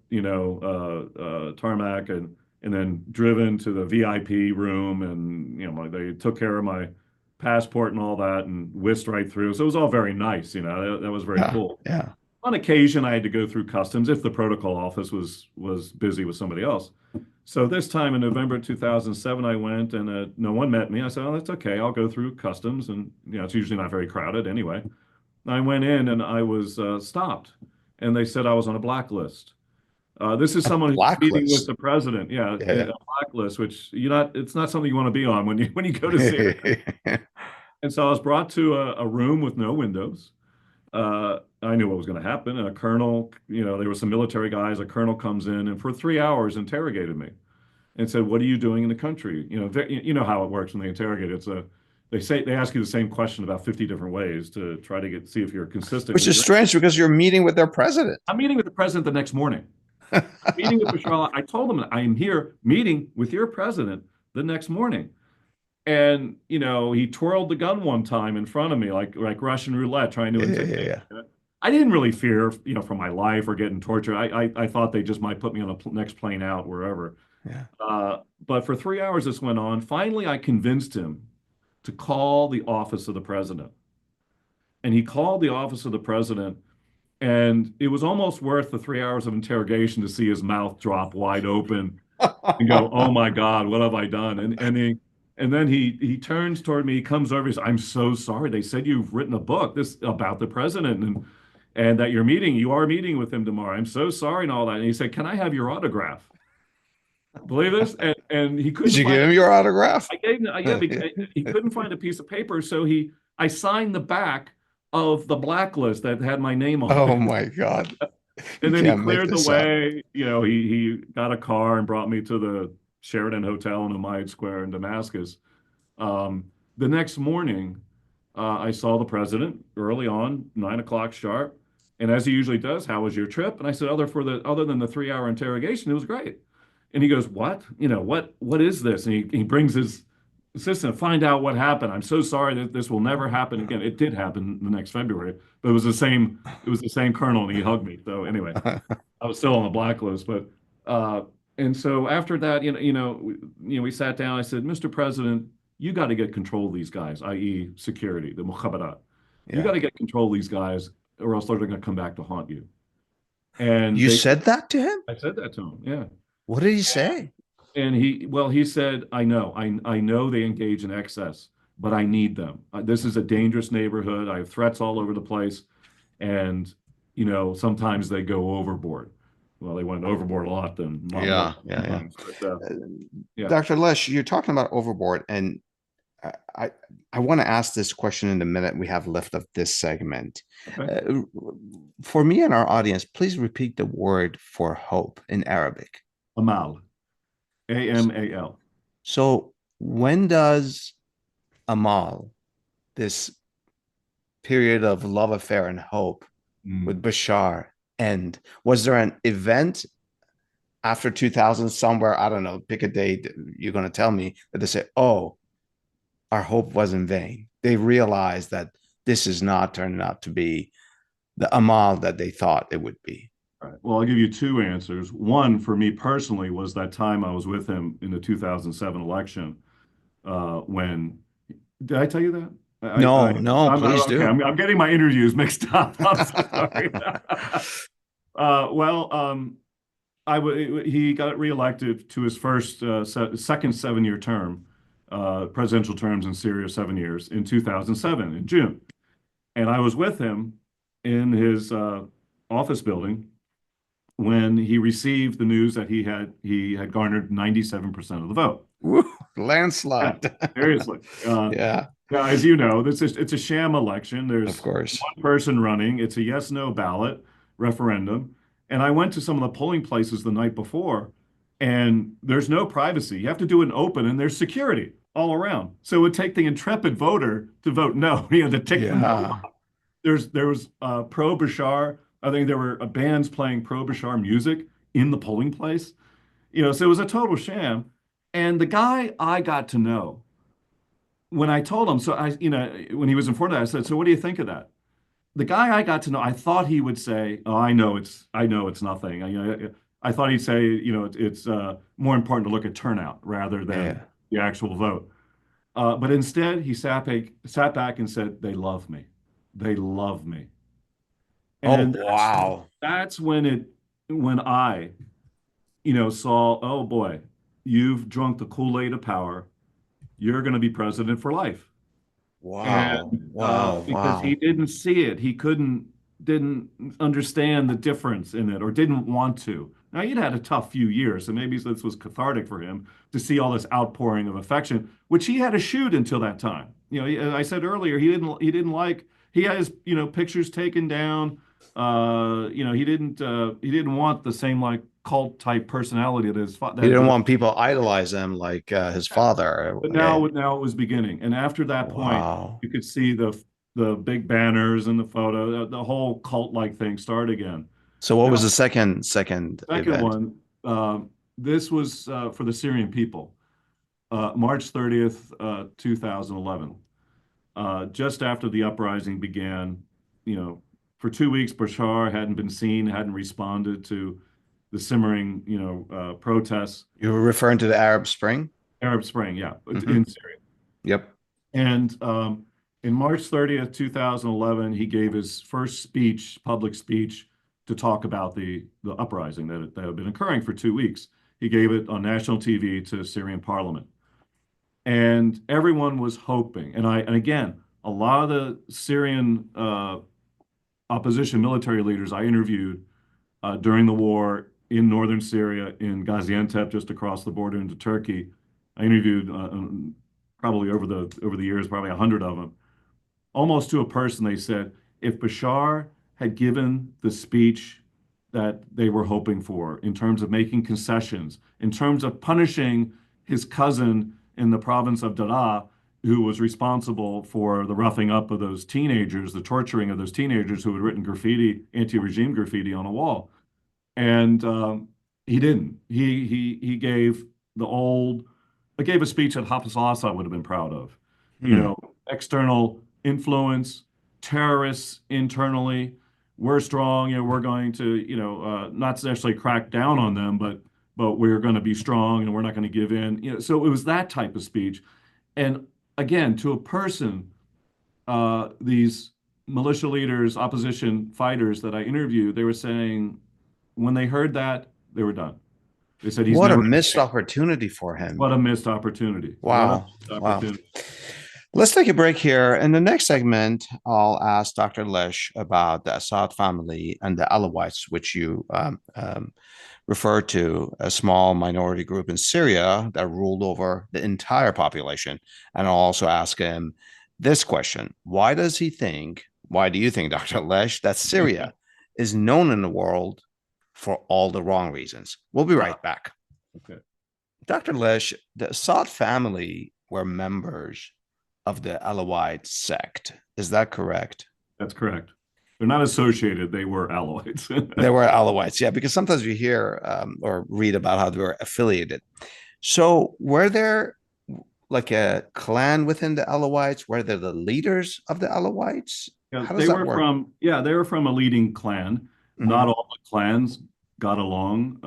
[SPEAKER 2] tarmac, and then driven to the VIP room, and they took care of my passport and all that, and whisked right through. So it was all very nice. That was very
[SPEAKER 1] Yeah,
[SPEAKER 2] cool.
[SPEAKER 1] yeah.
[SPEAKER 2] On occasion, I had to go through customs if the protocol office was busy with somebody else. So this time in November 2007, I went, and no one met me. I said, "Oh, that's okay. I'll go through customs," and it's usually not very crowded anyway. I went in and I was stopped, and they said I was on a blacklist. This is
[SPEAKER 1] A
[SPEAKER 2] someone who's meeting with
[SPEAKER 1] blacklist.
[SPEAKER 2] the president. Yeah,
[SPEAKER 1] Yeah,
[SPEAKER 2] a blacklist, which it's not something you want to be on when you go to Syria.
[SPEAKER 1] yeah.
[SPEAKER 2] And so I was brought to a room with no windows. I knew what was going to happen. And a colonel, there were some military guys. A colonel comes in and for 3 hours interrogated me and said, "What are you doing in the country?" You know how it works when they interrogate. They ask you the same question about 50 different ways to try to see if you're consistent
[SPEAKER 1] Which
[SPEAKER 2] with
[SPEAKER 1] is
[SPEAKER 2] your.
[SPEAKER 1] strange because you're meeting with their president.
[SPEAKER 2] I'm meeting with the president the next morning. Meeting with Bashar. I told him I am here meeting with your president the next morning. And he twirled the gun one time in front of me, like Russian roulette, trying to
[SPEAKER 1] Yeah, yeah,
[SPEAKER 2] intimidate
[SPEAKER 1] yeah,
[SPEAKER 2] me. I didn't really fear, for my life or getting tortured. I thought they just might put me on the next plane out wherever.
[SPEAKER 1] yeah.
[SPEAKER 2] But for 3 hours this went on. Finally, I convinced him to call the office of the president, and he called the office of the president, and it was almost worth the 3 hours of interrogation to see his mouth drop wide open and go, "Oh my God, what have I done?" And then he turns toward me, he comes over, he says, "I'm so sorry. They said you've written a book this about the president and that you are meeting with him tomorrow. I'm so sorry," and all that. And he said, "Can I have your autograph?" Believe this? And he
[SPEAKER 1] Did
[SPEAKER 2] couldn't
[SPEAKER 1] you
[SPEAKER 2] find
[SPEAKER 1] give
[SPEAKER 2] a
[SPEAKER 1] him your autograph?
[SPEAKER 2] I gave him, yeah, he couldn't find a piece of paper, so I signed the back of the blacklist that had my name on
[SPEAKER 1] Oh
[SPEAKER 2] it.
[SPEAKER 1] my God. You
[SPEAKER 2] And then he
[SPEAKER 1] can't make
[SPEAKER 2] cleared the
[SPEAKER 1] this up.
[SPEAKER 2] way. He got a car and brought me to the Sheraton Hotel in Umayyad Square in Damascus. The next morning, I saw the president early on, 9 o'clock sharp. And as he usually does, "How was your trip?" And I said, other than the 3 hour interrogation, it was great. And he goes, "What? What is this?" And he brings his assistant, "Find out what happened. I'm so sorry that this will never happen again." It did happen the next February, but it was the same colonel, and he hugged me. So anyway, I was still on the blacklist, but uh, and so after that, we sat down. I said, "Mr. President, you got to get control of these guys, i.e., security, the mukhabarat. You got
[SPEAKER 1] Yeah.
[SPEAKER 2] to get control of these guys, or else they're going to come back to haunt you." And
[SPEAKER 1] You said that to him?
[SPEAKER 2] I said that to him, yeah.
[SPEAKER 1] What did he say?
[SPEAKER 2] And he said, I know they engage in excess, but I need them. This is a dangerous neighborhood. I have threats all over the place, and sometimes they go overboard. Well, they went overboard a lot, then a lot more
[SPEAKER 1] Yeah, yeah, yeah.
[SPEAKER 2] sometimes. But
[SPEAKER 1] Uh,
[SPEAKER 2] yeah,
[SPEAKER 1] Dr. Lesch, you're talking about overboard, and I I, I want to ask this question in the minute we have left of this segment.
[SPEAKER 2] okay.
[SPEAKER 1] Uh, for me and our audience, please repeat the word for hope in Arabic.
[SPEAKER 2] Amal, Amal.
[SPEAKER 1] So when does Amal, this period of love affair and hope with
[SPEAKER 2] Mm.
[SPEAKER 1] Bashar, end? Was there an event after 2000 somewhere? I don't know, pick a date. You're going to tell me that they say, oh, our hope was in vain. They realized that this is not turning out to be the Amal that they thought it would be.
[SPEAKER 2] All right. Well, I'll give you two answers. One, for me personally, was that time I was with him in the 2007 election. When did I tell you that?
[SPEAKER 1] No, no, please
[SPEAKER 2] Okay.
[SPEAKER 1] do.
[SPEAKER 2] I'm getting my interviews mixed up. I'm so sorry. Well, he got reelected to his second 7 year term, presidential terms in Syria, 7 years in 2007 in June, and I was with him in his office building when he received the news that he had garnered 97% of the vote.
[SPEAKER 1] Woo,
[SPEAKER 2] Yeah,
[SPEAKER 1] landslide.
[SPEAKER 2] seriously.
[SPEAKER 1] Yeah,
[SPEAKER 2] Now, as you know, it's a sham election.
[SPEAKER 1] of
[SPEAKER 2] There's
[SPEAKER 1] course.
[SPEAKER 2] one person running. It's a yes/no ballot referendum. And I went to some of the polling places the night before, and there's no privacy. You have to do it open, and there's security all around. So it would take the intrepid voter to vote no, to tick the no.
[SPEAKER 1] Yeah.
[SPEAKER 2] There was pro Bashar. I think there were bands playing pro Bashar music in the polling place. So it was a total sham. And the guy I got to know when I told him, so when he was informed of that, I said, "So what do you think of that?" The guy I got to know, I thought he would say, "Oh, I know it's nothing." I thought he'd say, it's more important to look at turnout rather than
[SPEAKER 1] Yeah.
[SPEAKER 2] the actual vote. But instead, he sat back and said, "They love me. They love me."
[SPEAKER 1] Oh,
[SPEAKER 2] And
[SPEAKER 1] wow.
[SPEAKER 2] that's when I, saw, oh boy, you've drunk the Kool-Aid of power. You're going to be president for life.
[SPEAKER 1] Wow.
[SPEAKER 2] And
[SPEAKER 1] Wow.
[SPEAKER 2] because he
[SPEAKER 1] Wow.
[SPEAKER 2] didn't see it, he didn't understand the difference in it, or didn't want to. Now he'd had a tough few years, so maybe this was cathartic for him to see all this outpouring of affection, which he had to shoot until that time. I said earlier, he didn't like, he had his pictures taken down. He didn't want the same like cult type personality that his
[SPEAKER 1] He didn't
[SPEAKER 2] that
[SPEAKER 1] want people idolize him like his father.
[SPEAKER 2] but
[SPEAKER 1] Yeah.
[SPEAKER 2] now it was beginning, and after that point,
[SPEAKER 1] Wow.
[SPEAKER 2] you could see the big banners and the photo, the whole cult-like thing start again.
[SPEAKER 1] So what was
[SPEAKER 2] Now,
[SPEAKER 1] the second
[SPEAKER 2] second
[SPEAKER 1] event?
[SPEAKER 2] one, this was for the Syrian people, March 30th, 2011. Just after the uprising began, you know, for 2 weeks, Bashar hadn't been seen, hadn't responded to the simmering, protests.
[SPEAKER 1] You were referring to the Arab Spring?
[SPEAKER 2] Arab Spring, yeah,
[SPEAKER 1] Hmm.
[SPEAKER 2] in Syria.
[SPEAKER 1] Yep.
[SPEAKER 2] And in March 30th, 2011, he gave his first speech, public speech, to talk about the uprising that had been occurring for 2 weeks. He gave it on national TV to Syrian parliament. And everyone was hoping, and again, a lot of the Syrian opposition military leaders I interviewed during the war in northern Syria, in Gaziantep, just across the border into Turkey. I interviewed probably over the years, probably 100 of them. Almost to a person, they said, if Bashar had given the speech that they were hoping for in terms of making concessions, in terms of punishing his cousin in the province of Daraa, who was responsible for the roughing up of those teenagers, the torturing of those teenagers who had written graffiti, anti-regime graffiti on a wall. And he didn't. He gave the old, gave a speech that Hafez al-Assad would have been proud of. You
[SPEAKER 1] Hmm.
[SPEAKER 2] know, external influence, terrorists internally. We're strong. We're going to, not necessarily crack down on them, but we're going to be strong and we're not going to give in. So it was that type of speech. And again, to a person, these militia leaders, opposition fighters that I interviewed, they were saying when they heard that, they were done. They said he's
[SPEAKER 1] What a
[SPEAKER 2] never going to
[SPEAKER 1] missed
[SPEAKER 2] make it.
[SPEAKER 1] opportunity for him.
[SPEAKER 2] What a missed opportunity. What a
[SPEAKER 1] Wow.
[SPEAKER 2] missed
[SPEAKER 1] Wow.
[SPEAKER 2] opportunity.
[SPEAKER 1] Let's take a break here. In the next segment, I'll ask Dr. Lesch about the Assad family and the Alawites, which you refer to a small minority group in Syria that ruled over the entire population. And I'll also ask him this question. Why do you think, Dr. Lesch, that Syria is known in the world for all the wrong reasons? We'll be
[SPEAKER 2] Ah,
[SPEAKER 1] right back.
[SPEAKER 2] okay.
[SPEAKER 1] Dr. Lesch, the Assad family were members of the Alawite sect. Is that correct?
[SPEAKER 2] That's correct. They're not associated. They were alloys.
[SPEAKER 1] They were Alawites, yeah, because sometimes we hear or read about how they were affiliated. So, were there like a clan within the Alawites? Were they the leaders of the Alawites?
[SPEAKER 2] Yeah,
[SPEAKER 1] How does that work?
[SPEAKER 2] they were from a leading clan.
[SPEAKER 1] Hmm.
[SPEAKER 2] Not all the clans got along,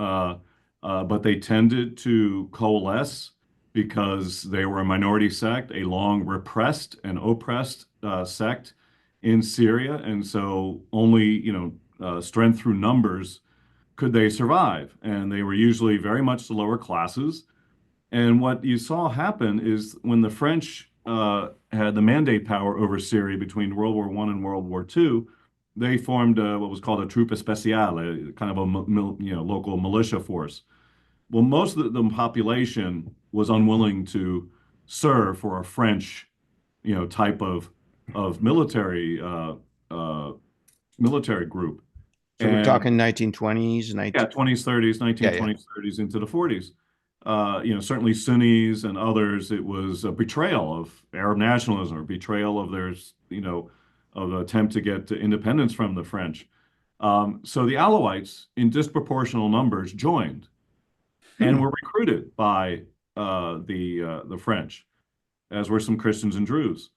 [SPEAKER 2] but they tended to coalesce because they were a minority sect, a long repressed and oppressed sect in Syria, and so only, strength through numbers could they survive. And they were usually very much the lower classes. And what you saw happen is when the French had the mandate power over Syria between World War I and World War II, they formed what was called a troupe spéciale, kind of a local militia force. Well, most of the population was unwilling to serve for a French, type of uh, military group.
[SPEAKER 1] So we're
[SPEAKER 2] And
[SPEAKER 1] talking 1920s,
[SPEAKER 2] yeah,
[SPEAKER 1] 19.
[SPEAKER 2] 20s, 30s,
[SPEAKER 1] Yeah, yeah.
[SPEAKER 2] 1920s, 30s into the 40s. Certainly Sunnis and others, it was a betrayal of Arab nationalism or betrayal of of the attempt to get independence from the French. So the Alawites, in disproportional numbers, joined and
[SPEAKER 1] Hmm.
[SPEAKER 2] were recruited by the French, as were some Christians and Druze.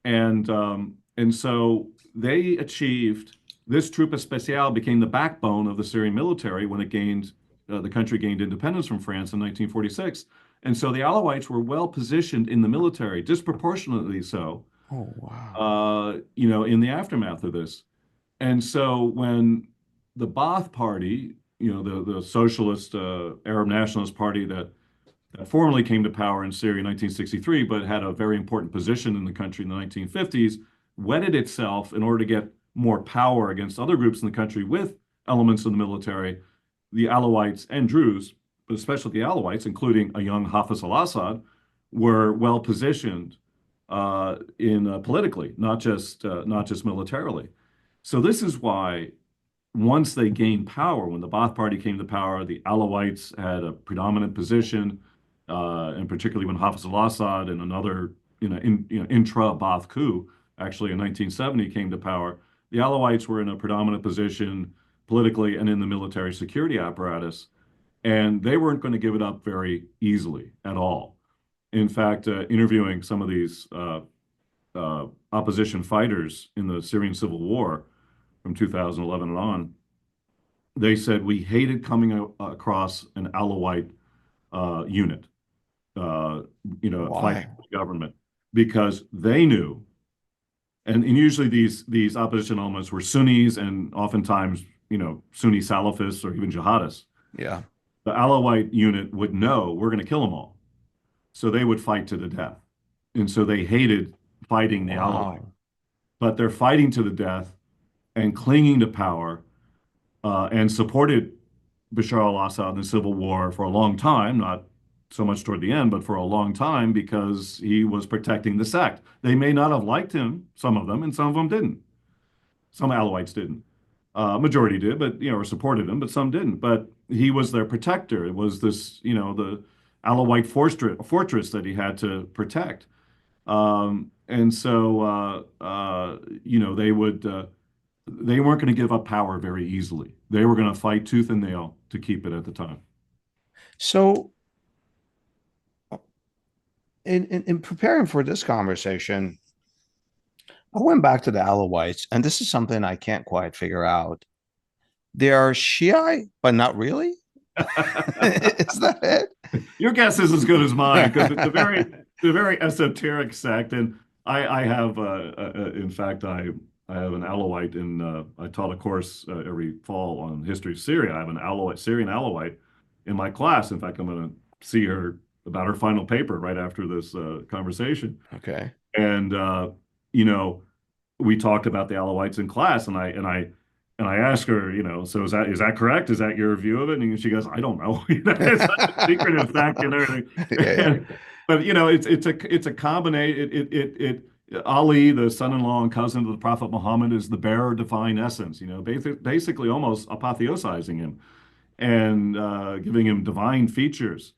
[SPEAKER 2] And so they achieved this Troupe Spéciale became the backbone of the Syrian military when the country gained independence from France in 1946. And so the Alawites were well positioned in the military, disproportionately so,
[SPEAKER 1] Oh, wow.
[SPEAKER 2] in the aftermath of this. And so when the Ba'ath Party, the socialist Arab nationalist party that formerly came to power in Syria in 1963, but had a very important position in the country in the 1950s, wedded itself in order to get more power against other groups in the country with elements of the military, the Alawites and Druze, but especially the Alawites, including a young Hafez al-Assad, were well positioned in politically, not just militarily. So this is why once they gained power, when the Ba'ath Party came to power, the Alawites had a predominant position, and particularly when Hafez al-Assad and another, intra-Ba'ath coup, actually in 1970 came to power, the Alawites were in a predominant position. politically and in the military security apparatus, and they weren't going to give it up very easily at all. In fact, interviewing some of these opposition fighters in the Syrian civil war from 2011 and on, they said we hated coming across an Alawite unit, uh, fighting
[SPEAKER 1] Why?
[SPEAKER 2] the government because they knew, and usually these opposition elements were Sunnis and oftentimes Sunni Salafists or even jihadists.
[SPEAKER 1] Yeah.
[SPEAKER 2] The Alawite unit would know we're going to kill them all, so they would fight to the death, and so they hated fighting the Alawite,
[SPEAKER 1] Wow.
[SPEAKER 2] but they're fighting to the death and clinging to power and supported Bashar al-Assad in the civil war for a long time, not so much toward the end, but for a long time because he was protecting the sect. They may not have liked him, some of them, and some of them didn't. Some Alawites didn't. Majority did, but or supported him, but some didn't. But he was their protector. It was this, the Alawite fortress that he had to protect. And so, they weren't going to give up power very easily. They were going to fight tooth and nail to keep it at the time.
[SPEAKER 1] So, in preparing for this conversation, I went back to the Alawites, and this is something I can't quite figure out. They are Shiite, but not really. Is that
[SPEAKER 2] Your guess is as good as mine because it's a very,
[SPEAKER 1] it?
[SPEAKER 2] it's a very esoteric sect, and I have, in fact, I have an Alawite in. I taught a course every fall on history of Syria. I have an Alawite, Syrian Alawite, in my class. In fact, I'm going to see her about her final paper right after this conversation.
[SPEAKER 1] Okay.
[SPEAKER 2] And you know, we talked about the Alawites in class, and I asked her, so is that correct? Is that your view of it? And she goes, I don't know. It's such a secretive fact and everything.
[SPEAKER 1] Yeah,
[SPEAKER 2] But it's a combination. Ali, the son-in-law and cousin of the Prophet Muhammad, is the bearer of divine essence. Basically almost apotheosizing him and giving him divine features,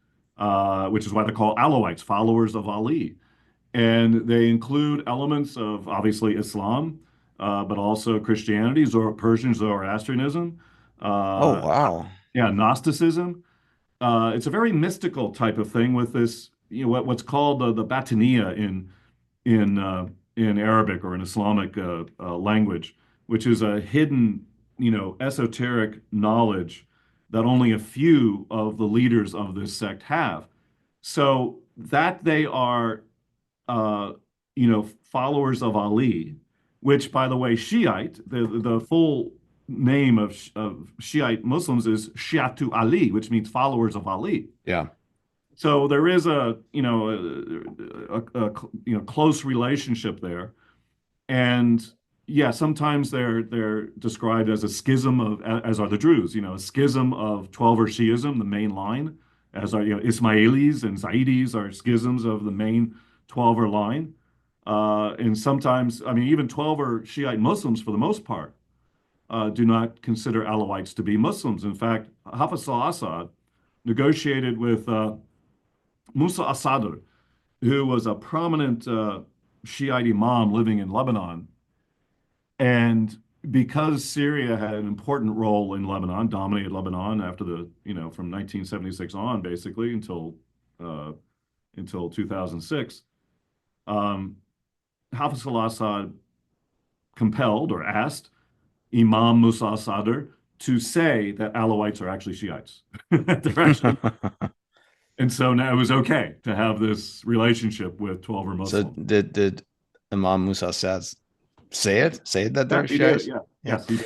[SPEAKER 2] which is why they're called Alawites, followers of Ali. And they include elements of obviously Islam, but also Christianity, Persian Zoroastrianism,
[SPEAKER 1] oh,
[SPEAKER 2] uh,
[SPEAKER 1] wow.
[SPEAKER 2] yeah, Gnosticism. It's a very mystical type of thing with this, what's called the Batiniya in Arabic or in Islamic language, which is a hidden, esoteric knowledge that only a few of the leaders of this sect have. So that they are uh, followers of Ali, which, by the way, Shiite, the full name of Shiite Muslims is Shiatu Ali, which means followers of Ali.
[SPEAKER 1] Yeah.
[SPEAKER 2] So there is a close relationship there, and yeah, sometimes they're described as a schism of, as are the Druze, a schism of Twelver Shiism, the main line, as are Ismailis and Zaidis are schisms of the main Twelver line. And sometimes, I mean, even Twelver Shiite Muslims, for the most part, do not consider Alawites to be Muslims. In fact, Hafez al-Assad negotiated with Musa Assadr, who was a prominent Shiite imam living in Lebanon. And because Syria had an important role in Lebanon, dominated Lebanon after from 1976 on, basically until 2006, um, Hafez al-Assad compelled or asked Imam Musa Sadr to say that Alawites are actually Shiites. They're actually, and so now it was okay to have this relationship with 12 or
[SPEAKER 1] So
[SPEAKER 2] Muslim.
[SPEAKER 1] did Imam Musa says say it? Say it that
[SPEAKER 2] Yeah,
[SPEAKER 1] they're
[SPEAKER 2] he did.
[SPEAKER 1] Shiites?
[SPEAKER 2] Yeah.
[SPEAKER 1] Yeah.
[SPEAKER 2] Yes, he did.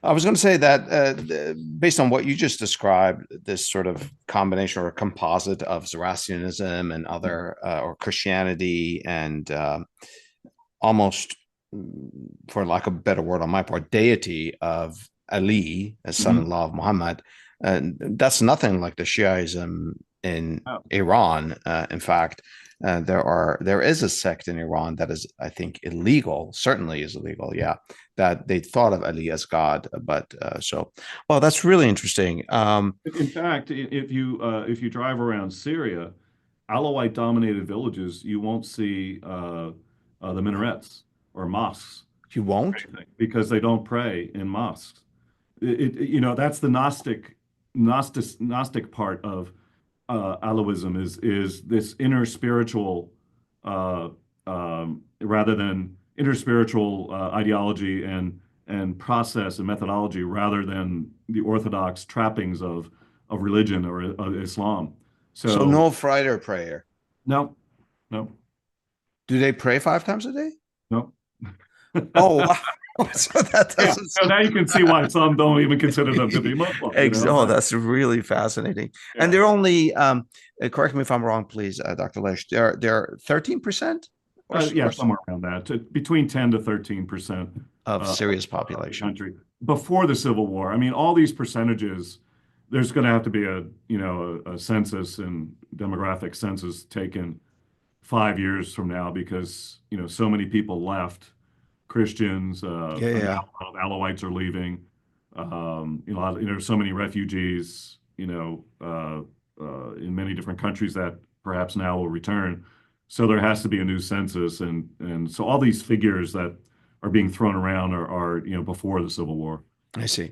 [SPEAKER 1] I was going to say that based on what you just described, this sort of combination or composite of Zoroastrianism and other or Christianity and almost, for lack of a better word on my part, deity of Ali, as
[SPEAKER 2] Mhm.
[SPEAKER 1] son-in-law of Muhammad, and that's nothing like the Shiism in
[SPEAKER 2] Yeah.
[SPEAKER 1] Iran. In fact, there is a sect in Iran that is, I think, illegal. Certainly is illegal. Yeah, that they thought of Ali as God, but well, that's really interesting.
[SPEAKER 2] In fact, if you drive around Syria, Alawite dominated villages, you won't see the minarets or mosques
[SPEAKER 1] You won't?
[SPEAKER 2] because they don't pray in mosques. that's the Gnostic part of Aloism is this inner spiritual, uh, rather than interspiritual ideology and process and methodology, rather than the orthodox trappings of religion or Islam.
[SPEAKER 1] So
[SPEAKER 2] So
[SPEAKER 1] no Friday prayer.
[SPEAKER 2] no, no,
[SPEAKER 1] Do they pray 5 times a day?
[SPEAKER 2] no.
[SPEAKER 1] Oh, wow. So that
[SPEAKER 2] Yeah,
[SPEAKER 1] doesn't
[SPEAKER 2] so now you can see why some don't even consider them to be Muslim,
[SPEAKER 1] Oh,
[SPEAKER 2] but
[SPEAKER 1] that's really fascinating. And
[SPEAKER 2] yeah.
[SPEAKER 1] they're only correct me if I'm wrong, please, Dr. Lesch. They're 13%
[SPEAKER 2] Yeah, somewhere around that, between 10 to 13%
[SPEAKER 1] of Syria's
[SPEAKER 2] of the
[SPEAKER 1] population.
[SPEAKER 2] country before the Civil War. I mean, all these percentages, there's going to have to be a census and demographic census taken 5 years from now because, so many people left. Christians,
[SPEAKER 1] Yeah,
[SPEAKER 2] now
[SPEAKER 1] yeah.
[SPEAKER 2] a lot of Alawites are leaving. So many refugees, in many different countries that perhaps now will return. So there has to be a new census, and so all these figures that are being thrown around are before the Civil War.
[SPEAKER 1] I see.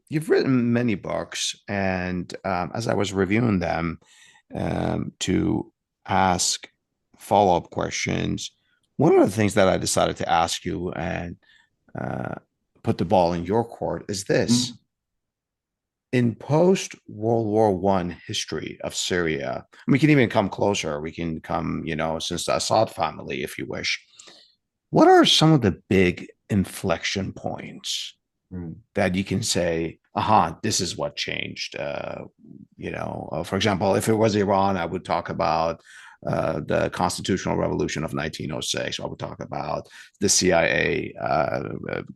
[SPEAKER 1] You've written many books, and as I was reviewing them to ask follow-up questions, one of the things that I decided to ask you and uh, put the ball in your court is this.
[SPEAKER 2] Mhm.
[SPEAKER 1] In post World War One history of Syria, we can even come closer. We can come, since the Assad family, if you wish. What are some of the big inflection points
[SPEAKER 2] Right.
[SPEAKER 1] that you can say, aha, this is what changed? For example, if it was Iran, I would talk about the constitutional revolution of 1906. I would talk about the CIA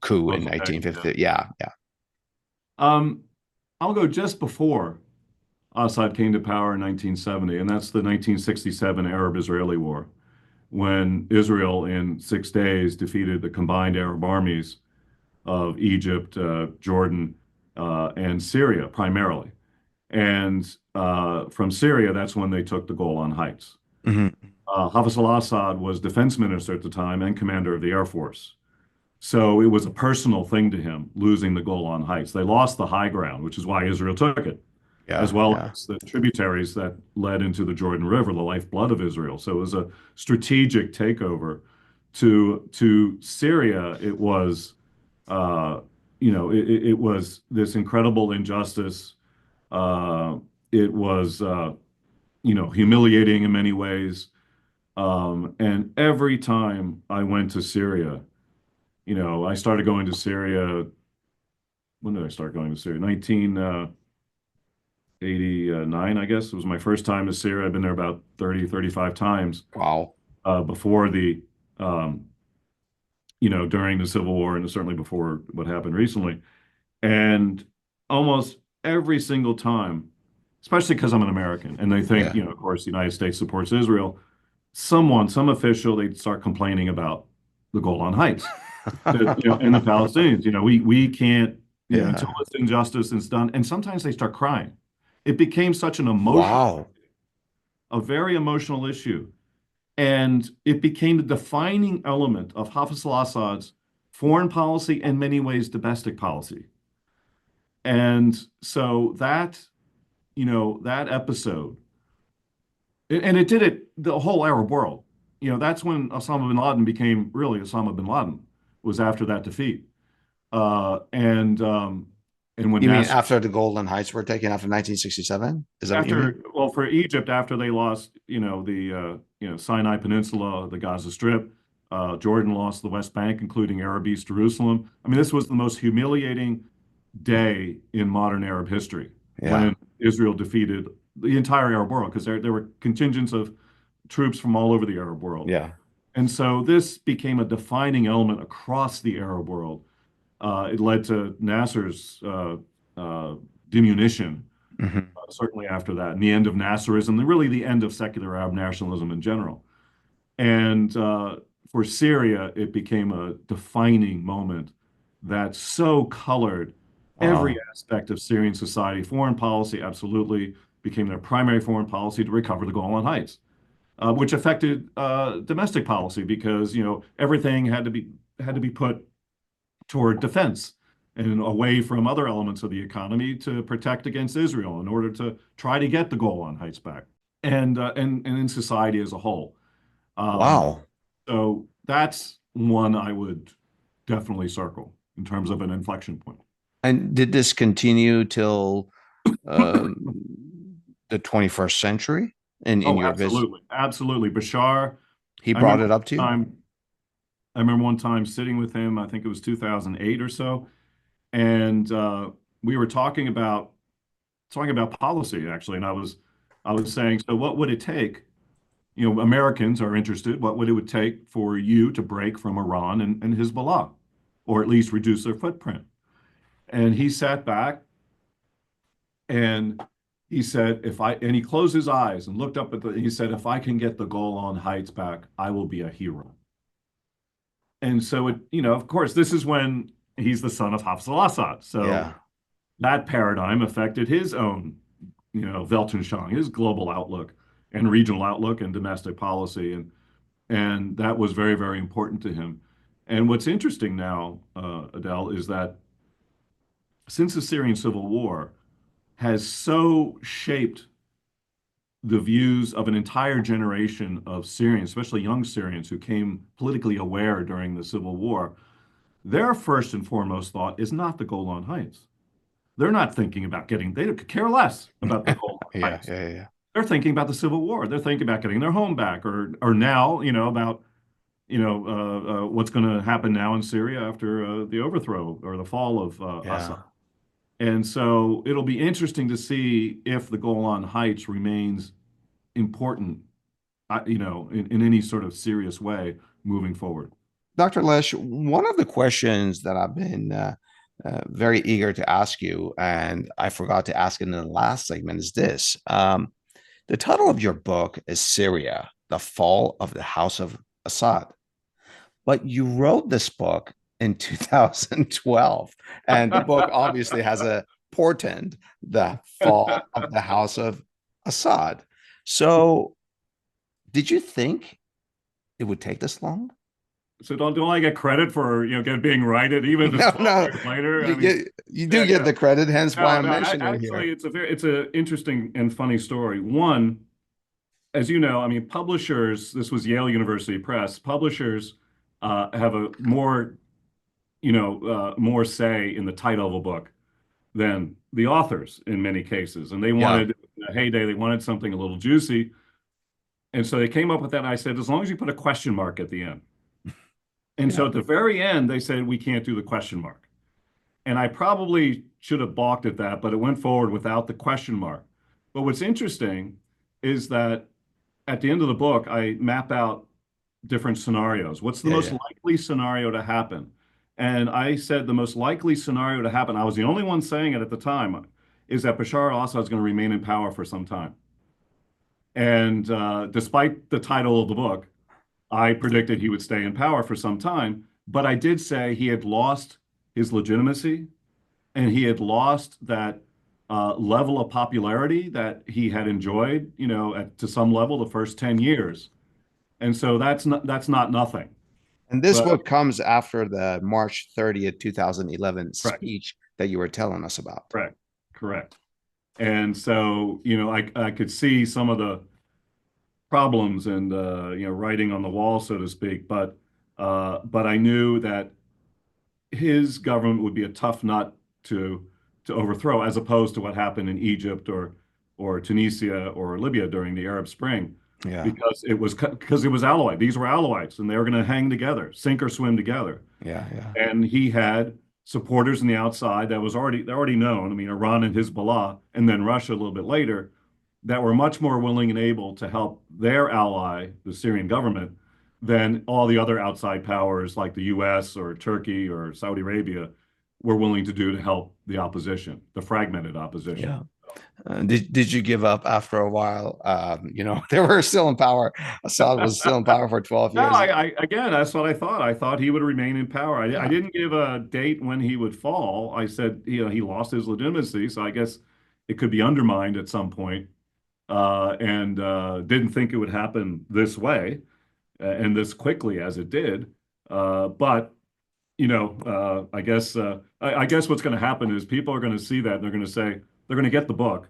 [SPEAKER 1] coup in
[SPEAKER 2] Mossadegh, yeah.
[SPEAKER 1] 1950. Yeah, yeah.
[SPEAKER 2] Um, I'll go just before Assad came to power in 1970, and that's the 1967 Arab-Israeli War, when Israel in 6 days defeated the combined Arab armies of Egypt, Jordan, and Syria primarily. And from Syria, that's when they took the Golan Heights.
[SPEAKER 1] Mhm.
[SPEAKER 2] Hafez al-Assad was defense minister at the time and commander of the Air Force. So it was a personal thing to him losing the Golan Heights. They lost the high ground, which is why Israel took it, as
[SPEAKER 1] Yeah,
[SPEAKER 2] well
[SPEAKER 1] yeah.
[SPEAKER 2] as the tributaries that led into the Jordan River, the lifeblood of Israel. So it was a strategic takeover. To Syria, it was it was this incredible injustice. Uh, it was humiliating in many ways. And every time I went to Syria, I started going to Syria. When did I start going to Syria? 1989, I guess. It was my first time to Syria. I've been there about 30, 35 times
[SPEAKER 1] Wow.
[SPEAKER 2] before um, during the Civil War and certainly before what happened recently. And almost every single time, especially because I'm an American and they think,
[SPEAKER 1] Yeah.
[SPEAKER 2] of course, the United States supports Israel, some official, they'd start complaining about the Golan Heights that, and the Palestinians, we can't, until
[SPEAKER 1] Yeah.
[SPEAKER 2] this injustice is done. And sometimes they start crying. It became such an emotional,
[SPEAKER 1] Wow.
[SPEAKER 2] a very emotional issue. And it became the defining element of Hafez al-Assad's foreign policy and many ways domestic policy. And so that episode, and it did it the whole Arab world. That's when Osama bin Laden became really Osama bin Laden, was after that defeat. And when
[SPEAKER 1] You mean
[SPEAKER 2] Nasser,
[SPEAKER 1] after the Golden Heights were taken after 1967? Is that what you mean?
[SPEAKER 2] well, for Egypt, after they lost, the Sinai Peninsula, the Gaza Strip, Jordan lost the West Bank, including Arab East Jerusalem. I mean, this was the most humiliating day in modern Arab history
[SPEAKER 1] Yeah.
[SPEAKER 2] when Israel defeated the entire Arab world because there were contingents of troops from all over the Arab world.
[SPEAKER 1] Yeah.
[SPEAKER 2] And so this became a defining element across the Arab world. It led to Nasser's uh, diminution,
[SPEAKER 1] Hmm.
[SPEAKER 2] certainly after that, and the end of Nasserism, and really the end of secular Arab nationalism in general. And for Syria, it became a defining moment that so colored every
[SPEAKER 1] Wow.
[SPEAKER 2] aspect of Syrian society. Foreign policy absolutely became their primary foreign policy to recover the Golan Heights, which affected domestic policy because everything had to be put toward defense. and away from other elements of the economy to protect against Israel in order to try to get the Golan Heights back and in society as a whole. Um,
[SPEAKER 1] Wow.
[SPEAKER 2] so that's one I would definitely circle in terms of an inflection point.
[SPEAKER 1] And did this continue till um, the 21st century in
[SPEAKER 2] Oh,
[SPEAKER 1] your visit?
[SPEAKER 2] absolutely. Absolutely. Bashar,
[SPEAKER 1] He
[SPEAKER 2] I
[SPEAKER 1] brought
[SPEAKER 2] remember
[SPEAKER 1] it up to
[SPEAKER 2] one
[SPEAKER 1] you?
[SPEAKER 2] time, I remember one time sitting with him, I think it was 2008 or so, and we were talking about policy actually, and I was saying, so what would it take? You know, Americans are interested. What would it would take for you to break from Iran and Hezbollah, or at least reduce their footprint? And he sat back and he said, if I, and he closed his eyes and looked up at the, he said, if I can get the Golan Heights back, I will be a hero. And so it, you know, of course, this is when he's the son of Hafez al-Assad. So
[SPEAKER 1] Yeah.
[SPEAKER 2] that paradigm affected his own, you know, Weltanschauung, his global outlook and regional outlook and domestic policy. And that was very, very important to him. And what's interesting now, Adele, is that since the Syrian civil war has so shaped the views of an entire generation of Syrians, especially young Syrians who came politically aware during the civil war, their first and foremost thought is not the Golan Heights. They're not thinking about getting, they could care less about the Golan
[SPEAKER 1] Yeah,
[SPEAKER 2] Heights.
[SPEAKER 1] yeah, yeah.
[SPEAKER 2] They're thinking about the Civil War. They're thinking about getting their home back, or now, you know, about what's going to happen now in Syria after the overthrow or the fall of Assad.
[SPEAKER 1] Yeah.
[SPEAKER 2] And so it'll be interesting to see if the Golan Heights remains important, in any sort of serious way moving forward.
[SPEAKER 1] Dr. Lesch, one of the questions that I've been very eager to ask you, and I forgot to ask in the last segment, is this. The title of your book is Syria, the Fall of the House of Assad. But you wrote this book in 2012, and the book obviously has a portend, the fall of the House of Assad. So, did you think it would take this long?
[SPEAKER 2] So don't I get credit for being righted even if it's
[SPEAKER 1] No,
[SPEAKER 2] 12
[SPEAKER 1] no,
[SPEAKER 2] years later? I mean,
[SPEAKER 1] you do
[SPEAKER 2] yeah,
[SPEAKER 1] get
[SPEAKER 2] yeah.
[SPEAKER 1] the credit, hence why
[SPEAKER 2] No,
[SPEAKER 1] I'm
[SPEAKER 2] no.
[SPEAKER 1] mentioning it here.
[SPEAKER 2] Actually, it's an interesting and funny story. One, as you know, I mean, publishers. This was Yale University Press. Publishers have a more more say in the title of a book than the authors in many cases. And they
[SPEAKER 1] Yeah,
[SPEAKER 2] wanted in a heyday, they wanted something a little juicy, and so they came up with that. And I said, as long as you put a question mark at the end. And so
[SPEAKER 1] yeah.
[SPEAKER 2] at the very end, they said we can't do the question mark. And I probably should have balked at that, but it went forward without the question mark. But what's interesting is that at the end of the book, I map out different scenarios. What's the
[SPEAKER 1] Yeah,
[SPEAKER 2] most
[SPEAKER 1] yeah.
[SPEAKER 2] likely scenario to happen? And I said the most likely scenario to happen, I was the only one saying it at the time, is that Bashar al-Assad is going to remain in power for some time. And despite the title of the book, I predicted he would stay in power for some time. But I did say he had lost his legitimacy and he had lost that level of popularity that he had enjoyed, to some level the first 10 years. And so that's not nothing.
[SPEAKER 1] And this
[SPEAKER 2] But
[SPEAKER 1] book comes after the March 30th, 2011
[SPEAKER 2] correct,
[SPEAKER 1] speech that you were telling us about.
[SPEAKER 2] correct, correct. And so, I could see some of the problems and writing on the wall, so to speak. But I knew that his government would be a tough nut to overthrow, as opposed to what happened in Egypt or Tunisia or Libya during the Arab Spring,
[SPEAKER 1] Yeah,
[SPEAKER 2] because it was allied. These were allies, and they were going to hang together, sink or swim together.
[SPEAKER 1] yeah, yeah,
[SPEAKER 2] And he had supporters on the outside that was already known. I mean, Iran and Hezbollah, and then Russia a little bit later, that were much more willing and able to help their ally, the Syrian government, than all the other outside powers like the U.S. or Turkey or Saudi Arabia were willing to do to help the opposition, the fragmented opposition.
[SPEAKER 1] yeah. Did you give up after a while? They were still in power. Assad was still in power for 12
[SPEAKER 2] No,
[SPEAKER 1] years.
[SPEAKER 2] again, that's what I thought. I thought he would remain in power. I
[SPEAKER 1] Yeah.
[SPEAKER 2] didn't give a date when he would fall. I said, he lost his legitimacy, so I guess it could be undermined at some point. And didn't think it would happen this way and this quickly as it did. But I guess what's going to happen is people are going to see that and they're going to say they're going to get the book.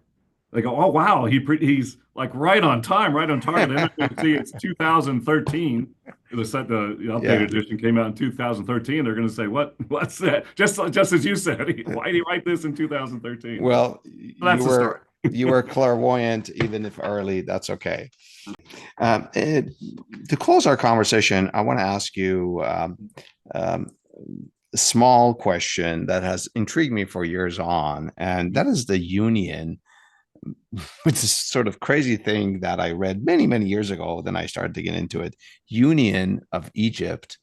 [SPEAKER 2] They go, oh wow, he's like right on time, right on target. Then they're going to see it's 2013. The updated
[SPEAKER 1] Yeah.
[SPEAKER 2] edition came out in 2013. They're going to say, what's that? Just as you said, why did he write this in 2013?
[SPEAKER 1] Well,
[SPEAKER 2] So that's the story.
[SPEAKER 1] you were clairvoyant, even if early. That's okay. To close our conversation, I want to ask you um, a small question that has intrigued me for years on, and that is the union, which is sort of crazy thing that I read many, many years ago. Then I started digging into it. Union of Egypt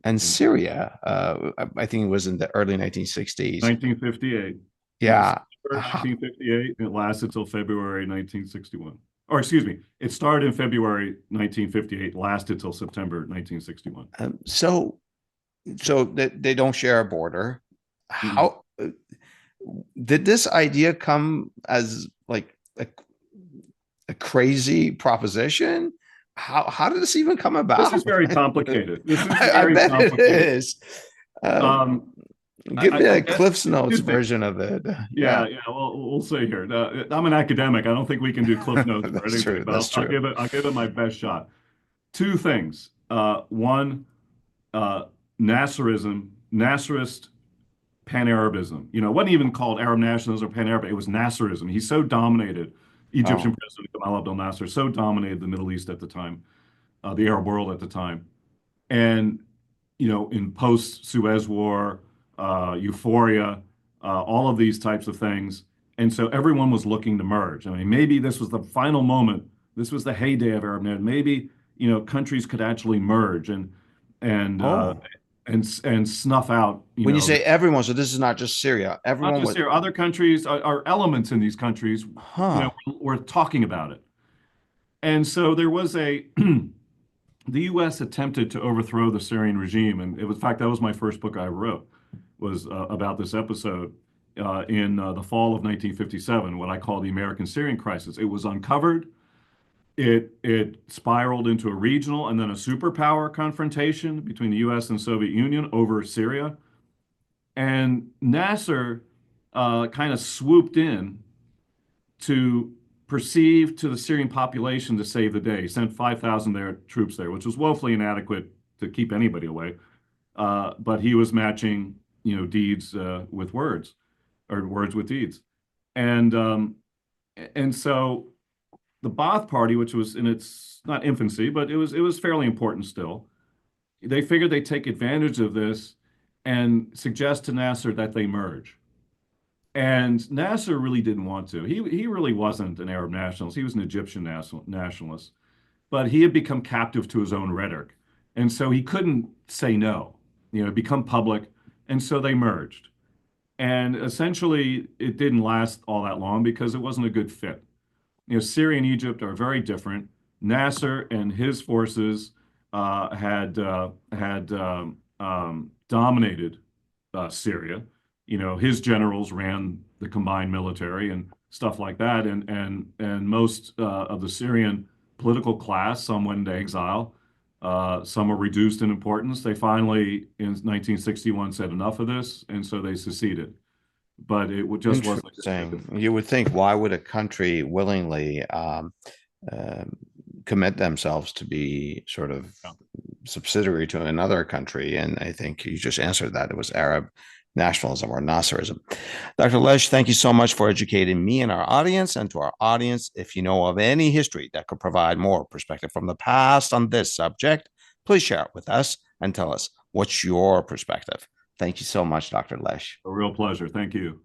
[SPEAKER 1] and Syria. I think it was in the early 1960s.
[SPEAKER 2] 1958. It was
[SPEAKER 1] Yeah.
[SPEAKER 2] September 1958, and it lasted till February 1961. Or excuse me, it started in February 1958, lasted till September 1961.
[SPEAKER 1] So they don't share a border.
[SPEAKER 2] Mhm.
[SPEAKER 1] How did this idea come as like a crazy proposition? How did this even come
[SPEAKER 2] This is
[SPEAKER 1] about?
[SPEAKER 2] very complicated. This is
[SPEAKER 1] I
[SPEAKER 2] very
[SPEAKER 1] bet it
[SPEAKER 2] complicated.
[SPEAKER 1] is. Uh,
[SPEAKER 2] Um,
[SPEAKER 1] Give me
[SPEAKER 2] I
[SPEAKER 1] a
[SPEAKER 2] guess
[SPEAKER 1] Cliff's Notes
[SPEAKER 2] two things.
[SPEAKER 1] version of it.
[SPEAKER 2] Yeah,
[SPEAKER 1] Yeah,
[SPEAKER 2] yeah. Well, we'll see here. I'm an academic. I don't think we can do cliff notes or
[SPEAKER 1] that's
[SPEAKER 2] anything,
[SPEAKER 1] true.
[SPEAKER 2] but
[SPEAKER 1] That's true.
[SPEAKER 2] I'll give it my best shot. Two things. One, uh, Nasserist pan-Arabism. You know, it wasn't even called Arab nationalism or pan-Arab. It was Nasserism. He so dominated Egyptian
[SPEAKER 1] Oh,
[SPEAKER 2] President Gamal Abdel Nasser, so dominated the Middle East at the time, the Arab world at the time. And, in post-Suez War, euphoria, all of these types of things. And so everyone was looking to merge. I mean, maybe this was the final moment. This was the heyday of Arab Nation. Maybe, countries could actually merge and uh,
[SPEAKER 1] oh.
[SPEAKER 2] and snuff out,
[SPEAKER 1] When you say everyone, so this is not just Syria.
[SPEAKER 2] not
[SPEAKER 1] Everyone
[SPEAKER 2] just
[SPEAKER 1] with,
[SPEAKER 2] here, other countries are elements in these countries,
[SPEAKER 1] huh?
[SPEAKER 2] we're talking about it. And so there was the U.S. attempted to overthrow the Syrian regime, and it was, in fact, that was my first book I wrote, was about this episode in the fall of 1957, what I call the American Syrian crisis. It was uncovered. It spiraled into a regional and then a superpower confrontation between the U.S. and Soviet Union over Syria. And Nasser kind of swooped in to perceive to the Syrian population to save the day. He sent 5,000 troops there, which was woefully inadequate to keep anybody away. But he was matching, deeds with words, or words with deeds. And and so the Ba'ath Party, which was in its not infancy, but it was fairly important still. They figured they'd take advantage of this and suggest to Nasser that they merge. And Nasser really didn't want to. He really wasn't an Arab nationalist. He was an Egyptian nationalist, but he had become captive to his own rhetoric, and so he couldn't say no. Become public, and so they merged. And essentially, it didn't last all that long because it wasn't a good fit. Syria and Egypt are very different. Nasser and his forces had dominated Syria. His generals ran the combined military and stuff like that, and most of the Syrian political class, some went into exile, some were reduced in importance. They finally, in 1961, said enough of this, and so they seceded. But it just wasn't a good
[SPEAKER 1] Interesting.
[SPEAKER 2] fit.
[SPEAKER 1] You would think, why would a country willingly um, commit themselves to be sort of
[SPEAKER 2] Yeah.
[SPEAKER 1] subsidiary to another country? And I think you just answered that. It was Arab nationalism or Nasserism. Dr. Lesch, thank you so much for educating me and our audience. And to our audience, if you know of any history that could provide more perspective from the past on this subject, please share it with us and tell us what's your perspective. Thank you so much, Dr. Lesch.
[SPEAKER 2] A real pleasure. Thank you.